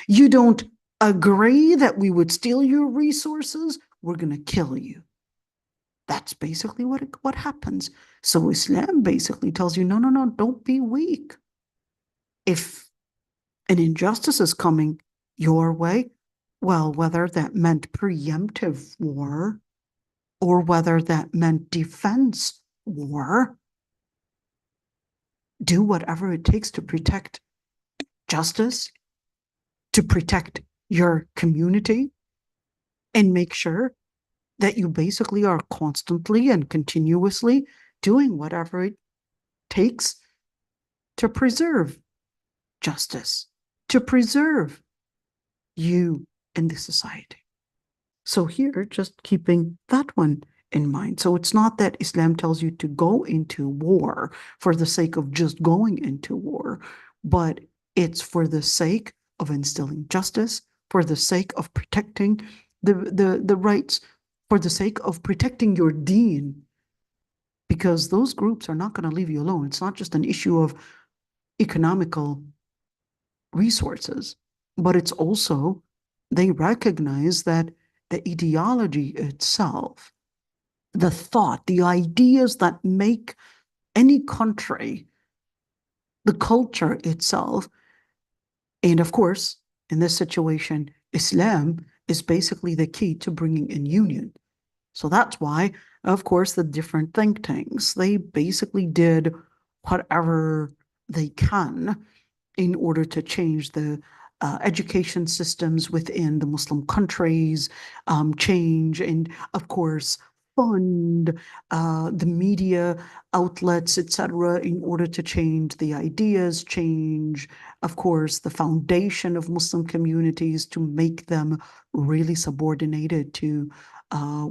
You don't agree that we would steal your resources? We're going to kill you. That's basically what happens. So Islam basically tells you, no, don't be weak. If an injustice is coming your way, well, whether that meant preemptive war or whether that meant defense war, do whatever it takes to protect justice, to protect your community, and make sure that you basically are constantly and continuously doing whatever it takes to preserve justice, to preserve you and the society. So here, just keeping that one in mind. So it's not that Islam tells you to go into war for the sake of just going into war, but it's for the sake of instilling justice, for the sake of protecting the rights, for the sake of protecting your deen, because those groups are not going to leave you alone. It's not just an issue of economical resources, but it's also, they recognize that the ideology itself, the thought, the ideas that make any country, the culture itself, and of course, in this situation, Islam is basically the key to bringing in union. So that's why, of course, the different think tanks, they basically did whatever they can in order to change the education systems within the Muslim countries, change and, of course, fund the media outlets, etc., in order to change the ideas, change, of course, the foundation of Muslim communities to make them really subordinated to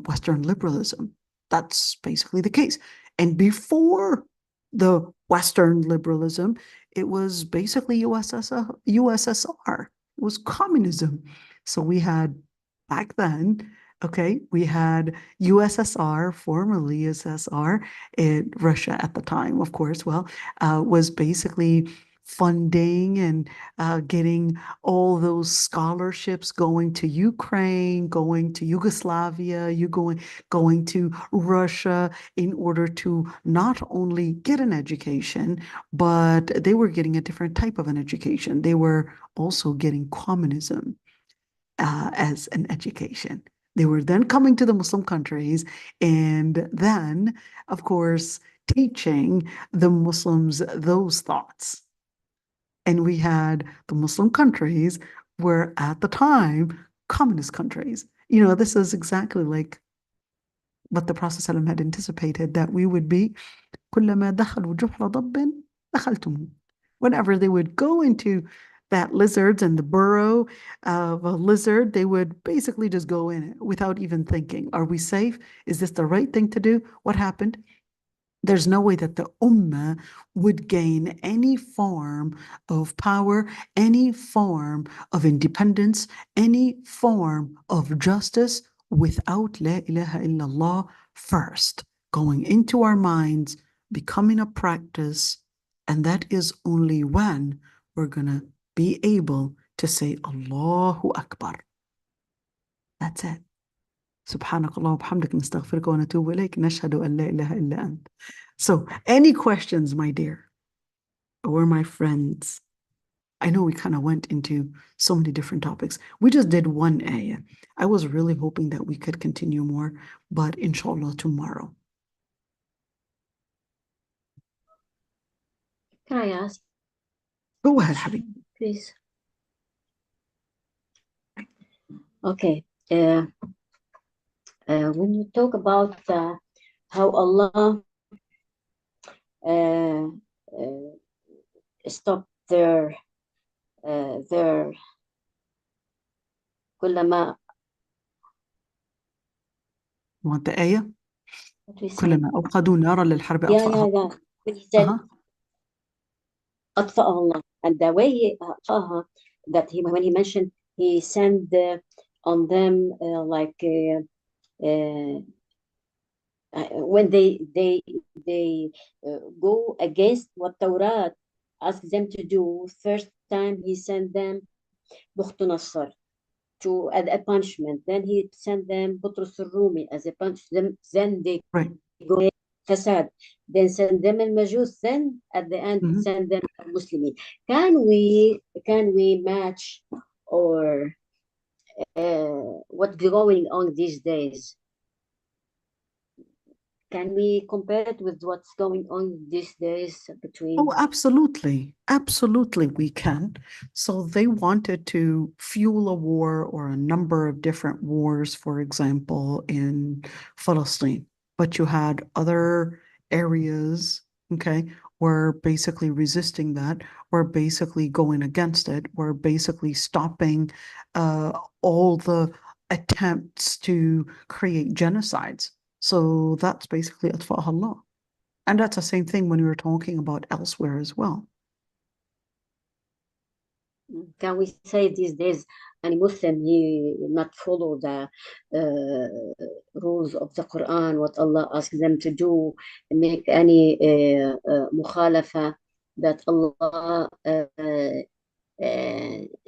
Western liberalism. That's basically the case. And before the Western liberalism, it was basically USSR. It was communism. So we had back then, okay, we had USSR, formerly USSR, in Russia at the time, of course, was basically funding and getting all those scholarships going to Ukraine, going to Yugoslavia, going to Russia in order to not only get an education, but they were getting a different type of an education. They were also getting communism as an education. They were then coming to the Muslim countries and then, of course, teaching the Muslims those thoughts. And we had the Muslim countries were at the time communist countries. You know, this is exactly like what the Prophet ﷺ had anticipated, that we would be كلما دخلوا جحر ضب دخلتموه. Whenever they would go into that lizards and the burrow of a lizard, they would basically just go in it without even thinking, are we safe? Is this the right thing to do? What happened? There's no way that the ummah would gain any form of power, any form of independence, any form of justice without La ilaha illallah first going into our minds, becoming a practice. And that is only when we're going to be able to say Allahu Akbar. That's it. سبحانك اللهم وبحمدك نستغفرك ونتوب إليك نشهد أن لا إله إلا أنت. So, any questions, my dear, or my friends? I know we kind of went into so many different topics. We just did one ayah. I was really hoping that we could continue more, but inshallah tomorrow. Can I ask, Go ahead, Habib. please? Okay. When you talk about how Allah stopped their كلما Want the ayah? what we say? كلما أوقدوا نارا للحرب Yeah, أطفأها. when he said Uh-huh. أطفأها Allah, and the way he أطفأها, that when he mentioned he sent on them when they go against what Torah asked them to do. First time he sent them بخت نصر to as a punishment. Then he sent them بطرس الرومي as a punishment. Then they Right. go فساد. Then send them al-Majus. Then at the end Mhm. send them al-Muslimin. Can we match or what's going on these days? Can we compare it with what's going on these days between? Oh, absolutely. Absolutely, we can. So they wanted to fuel a war or a number of different wars, for example, in Palestine. But you had other areas, okay, were basically resisting that, were basically going against it, were basically stopping all the attempts to create genocides. So that's basically Atfa'ah Allah. And that's the same thing when we were talking about elsewhere as well. Can we say these days any Muslim he not follow the rules of the Quran, what Allah asks them to do, make any mukhalafa, that Allah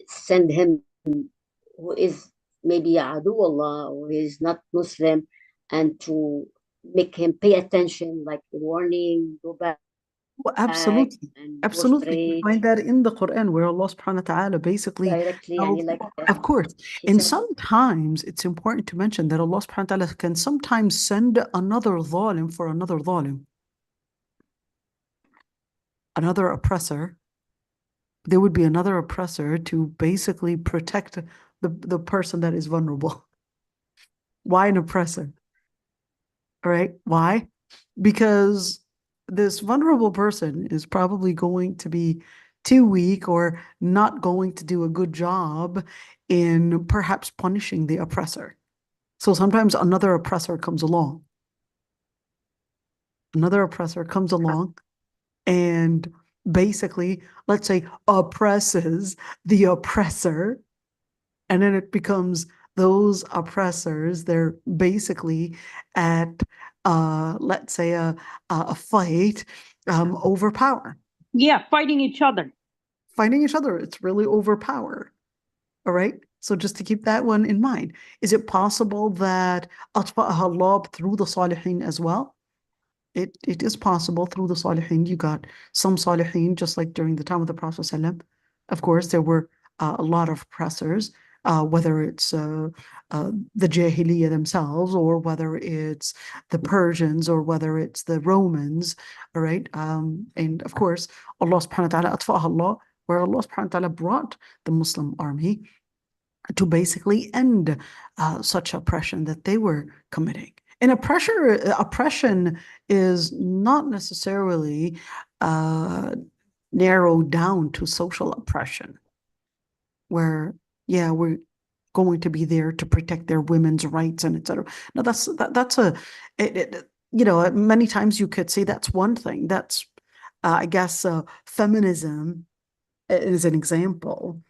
send him who is maybe adu Allah, who is not Muslim, and to make him pay attention, like warning, go back Well, absolutely. and go Absolutely. You straight find that in the Quran where Allah subhanahu wa ta'ala basically directly, tells, and like of course, he and said, sometimes it's important to mention that Allah subhanahu wa ta'ala can sometimes send another zalim for another zalim, another oppressor. There would be another oppressor to basically protect the person that is vulnerable. Why an oppressor? All right. Why? Because this vulnerable person is probably going to be too weak or not going to do a good job in perhaps punishing the oppressor. So sometimes another oppressor comes along. Another oppressor comes along and basically, let's say, oppresses the oppressor. And then it becomes those oppressors, they're basically at, let's say, a fight over power. Yeah, fighting each other. fighting each other. It's really overpowered. All right. So just to keep that one in mind, is it possible that أطفأها Allah through the Salihin as well? It is possible through the Salihin. You got some Salihin, just like during the time of the Prophet ﷺ. Of course, there were a lot of oppressors, whether it's the Jahiliyyah themselves, or whether it's the Persians, or whether it's the Romans, all right? And of course, Allah subhanahu wa ta'ala, أطفأها Allah, where Allah subhanahu wa ta'ala brought the Muslim army to basically end such oppression that they were committing. And oppression is not necessarily narrowed down to social oppression, where, yeah, we're going to be there to protect their women's rights and etc. Now, many times you could say that's one thing. That's, I guess, feminism is an example.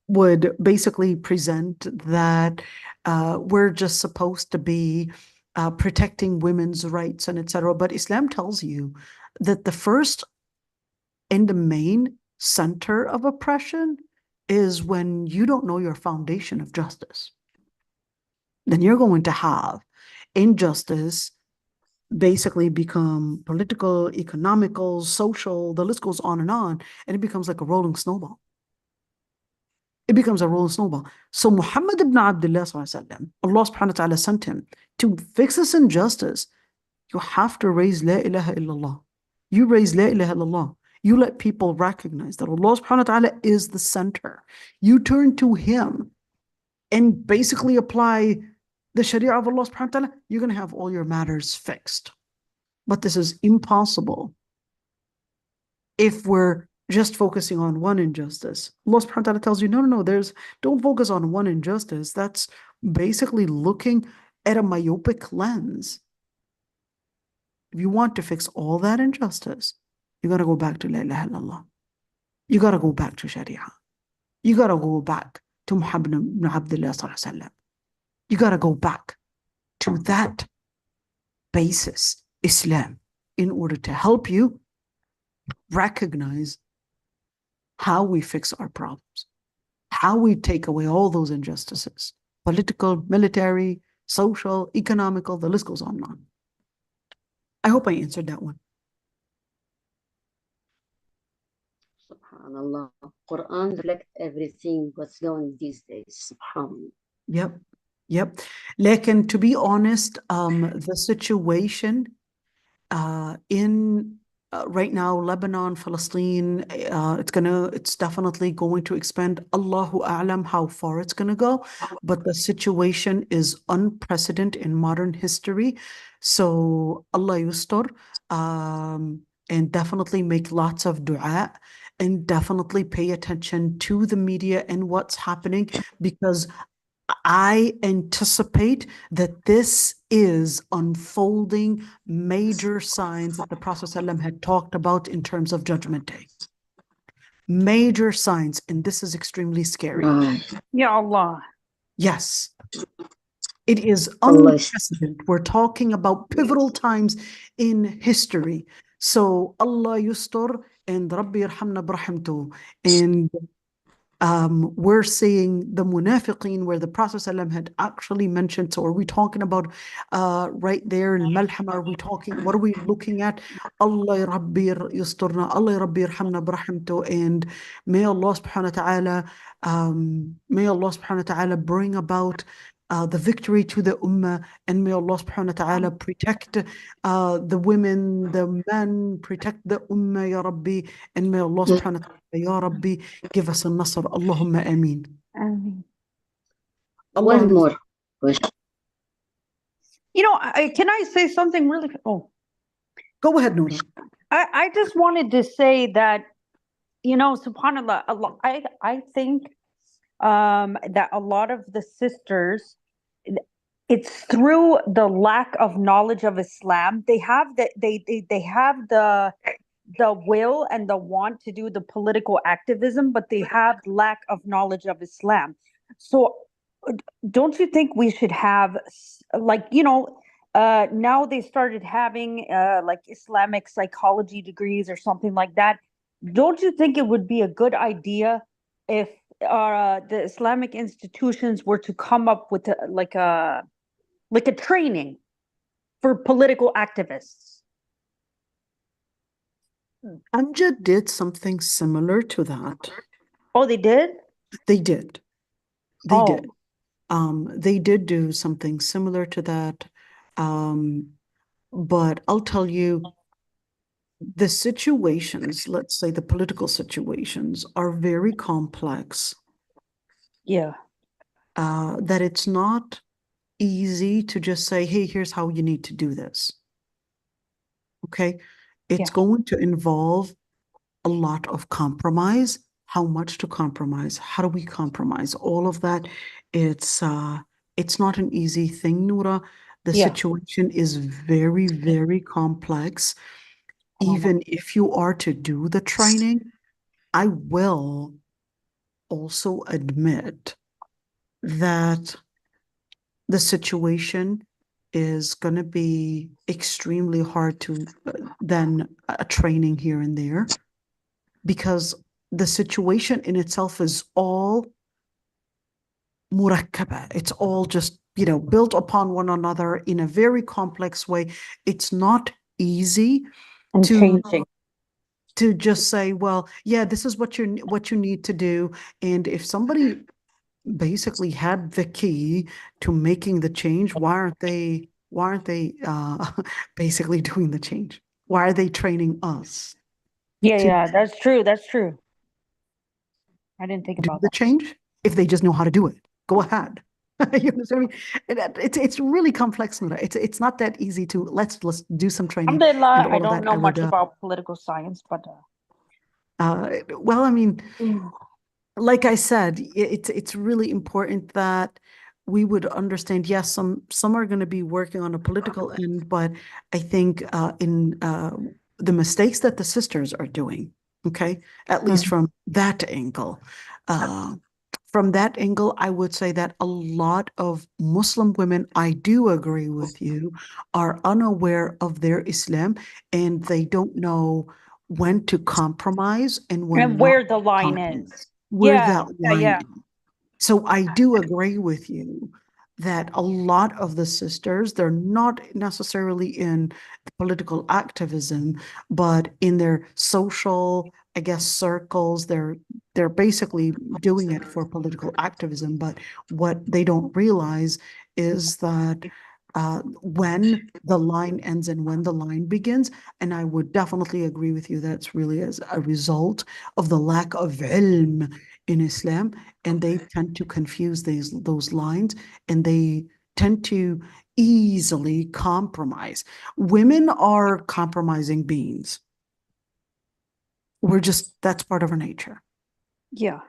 Would basically present that we're just supposed to be protecting women's rights and etc. But Islam tells you that the first and the main center of oppression is when you don't know your foundation of justice. Then you're going to have injustice basically become political, economical, social, the list goes on, and it becomes like a rolling snowball. It becomes a rolling snowball. So Muhammad ibn Abdullah sallallahu Allah subhanahu wa ta'ala sent him to fix this injustice. You have to raise La ilaha illallah. You raise La ilaha illallah. You let people recognize that Allah subhanahu wa ta'ala is the center. You turn to him and basically apply the Sharia of Allah subhanahu wa ta'ala. You're going to have all your matters fixed. But this is impossible if we're just focusing on one injustice. Allah subhanahu wa ta'ala tells you, no, don't focus on one injustice. That's basically looking at a myopic lens. If you want to fix all that injustice, you got to go back to La ilaha illallah. You got to go back to Sharia. You got to go back to Muhammad ibn Abdullah sallallahu alaihi wasallam. You got to go back to that basis, Islam, in order to help you recognize how we fix our problems, how we take away all those injustices, political, military, social, economical, the list goes on and on. I hope I answered that one. SubhanAllah. Quran reflects everything what's going these days. SubhanAllah. Yep. Like, to be honest, the situation in right now, Lebanon, Palestine, it's definitely going to expand. Allahu A'lam how far it's going to go, but the situation is unprecedented in modern history. So Allah yustur, and definitely make lots of dua, and definitely pay attention to the media and what's happening, because I anticipate that this is unfolding major signs that the Prophet ﷺ had talked about in terms of Judgment Day. Major signs, and this is extremely scary. Ya Allah. Yes, it is unprecedented. We're talking about pivotal times in history. So Allah yustur and Rabbi yarhamna brahimtu, and we're seeing the munafiqeen where the Prophet ﷺ had actually mentioned. So are we talking about right there in Malhama? Are we talking, what are we looking at? Allah Rabbi yusturna, Allah Rabbi yarhamna brahimtu, and may Allah subhanahu wa ta'ala bring about the victory to the ummah, and may Allah subhanahu wa ta'ala protect the women, the men, protect the ummah, Ya Rabbi, and may Allah subhanahu wa ta'ala, Ya Rabbi, give us al-nasr. Allahumma ameen. Ameen. One more question. Can I say something really? Oh, go ahead, Noura. I just wanted to say that, subhanAllah, Allah, I think that a lot of the sisters, it's through the lack of knowledge of Islam. They have they have the will and the want to do the political activism, but they have lack of knowledge of Islam. So don't you think we should have, now they started having like Islamic psychology degrees or something like that. don't you think it would be a good idea if the Islamic institutions were to come up with like a training for political activists? Amjad did something similar to that. Oh, they did? They did. They Oh. did. They did do something similar to that. But I'll tell you, the situations, let's say the political situations, are very complex, Yeah. that it's not easy to just say, hey, here's how you need to do this. Okay? It's Yeah. going to involve a lot of compromise. How much to compromise? How do we compromise? All of that. It's not an easy thing, Noura. The Yeah. situation is very, very complex. Even if you are to do the training, I will also admit that the situation is going to be extremely hard to then a training here and there, because the situation in itself is all murakkaba. It's all just, built upon one another in a very complex way. It's not easy And to changing. to just say, well, yeah, this is what you need to do. And if somebody basically had the key to making the change, why aren't they basically doing the change? Why are they training us Yeah, to yeah, that's true. That's true. I didn't think do about the that. change if they just know how to do it? Go ahead. You understand me? It's really complex, Nura. It's not that easy to let's do some training and Alhamdulillah, I all of don't that. know much about political science, but Well, I mean, like I said, it's really important that we would understand. Yes, some are going to be working on a political end, but I think in the mistakes that the sisters are doing, okay, at least from that angle, I would say that a lot of Muslim women, I do agree with you, are unaware of their Islam, and they don't know when to compromise and when and not where the to line compromise, is. where Yeah, that yeah, line yeah. is. So I do agree with you that a lot of the sisters, they're not necessarily in political activism, but in their social, I guess, circles, they're basically doing it for political activism. But what they don't realize is that when the line ends and when the line begins, and I would definitely agree with you, that's really as a result of the lack of ilm in Islam, and they tend to confuse those lines, and they tend to easily compromise. Women are compromising beings. That's part of our nature. Yeah.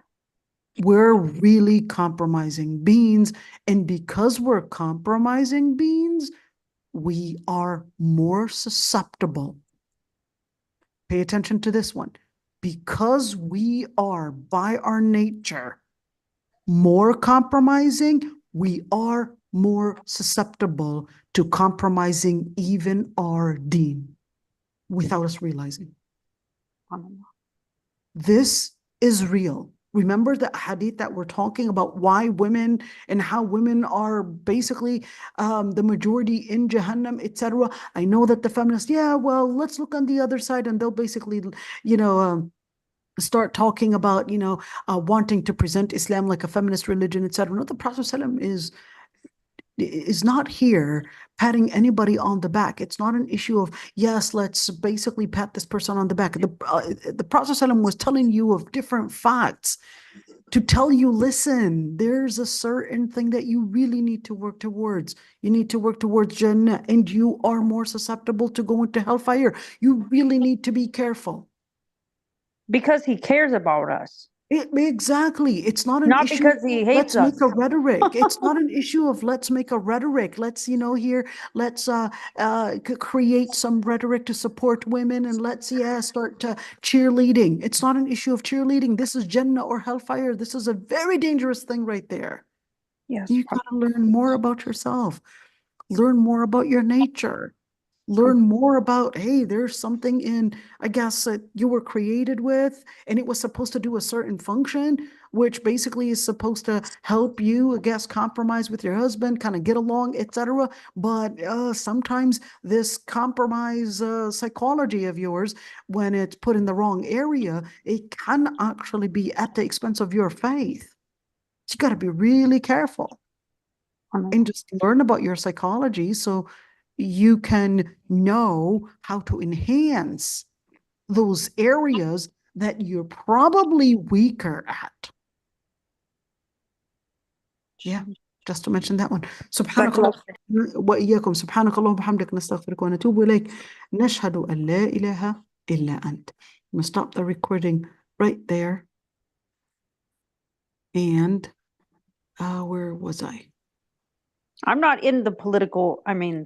We're really compromising beings, and because we're compromising beings, we are more susceptible. Pay attention to this one. Because we are, by our nature, more compromising, we are more susceptible to compromising even our deen without us realizing. This is real. Remember the hadith that we're talking about, why women and how women are basically the majority in Jahannam, etc. I know that the feminists, yeah, well, let's look on the other side, and they'll basically, start talking about, wanting to present Islam like a feminist religion, etc. No, the Prophet ﷺ is not here patting anybody on the back. It's not an issue of, yes, let's basically pat this person on the back. The Prophet ﷺ was telling you of different facts to tell you, listen, there's a certain thing that you really need to work towards. You need to work towards Jannah, and you are more susceptible to go into hellfire. You really need to be careful. Because he cares about us. Exactly. It's not an Not issue. because he hates Let's make us. a rhetoric. It's not an issue of let's make a rhetoric. Let's, let's create some rhetoric to support women, and let's, start cheerleading. It's not an issue of cheerleading. This is Jannah or hellfire. This is a very dangerous thing right there. Yes. You got to learn more about yourself. Learn more about your nature. learn more about, hey, there's something in, I guess, that you were created with, and it was supposed to do a certain function, which basically is supposed to help you, I guess, compromise with your husband, kind of get along, etc. But sometimes this compromise psychology of yours, when it's put in the wrong area, it can actually be at the expense of your faith. So you got to be really careful and just learn about your psychology so you can know how to enhance those areas that you're probably weaker at. Yeah, just to mention that one. سبحانك اللهم وإياكم سبحانك اللهم وبحمدك نستغفرك ونتوب إليك نشهد أن لا إله إلا أنت. I'm going to stop the recording right there. And where was I? I'm not in the political, I mean,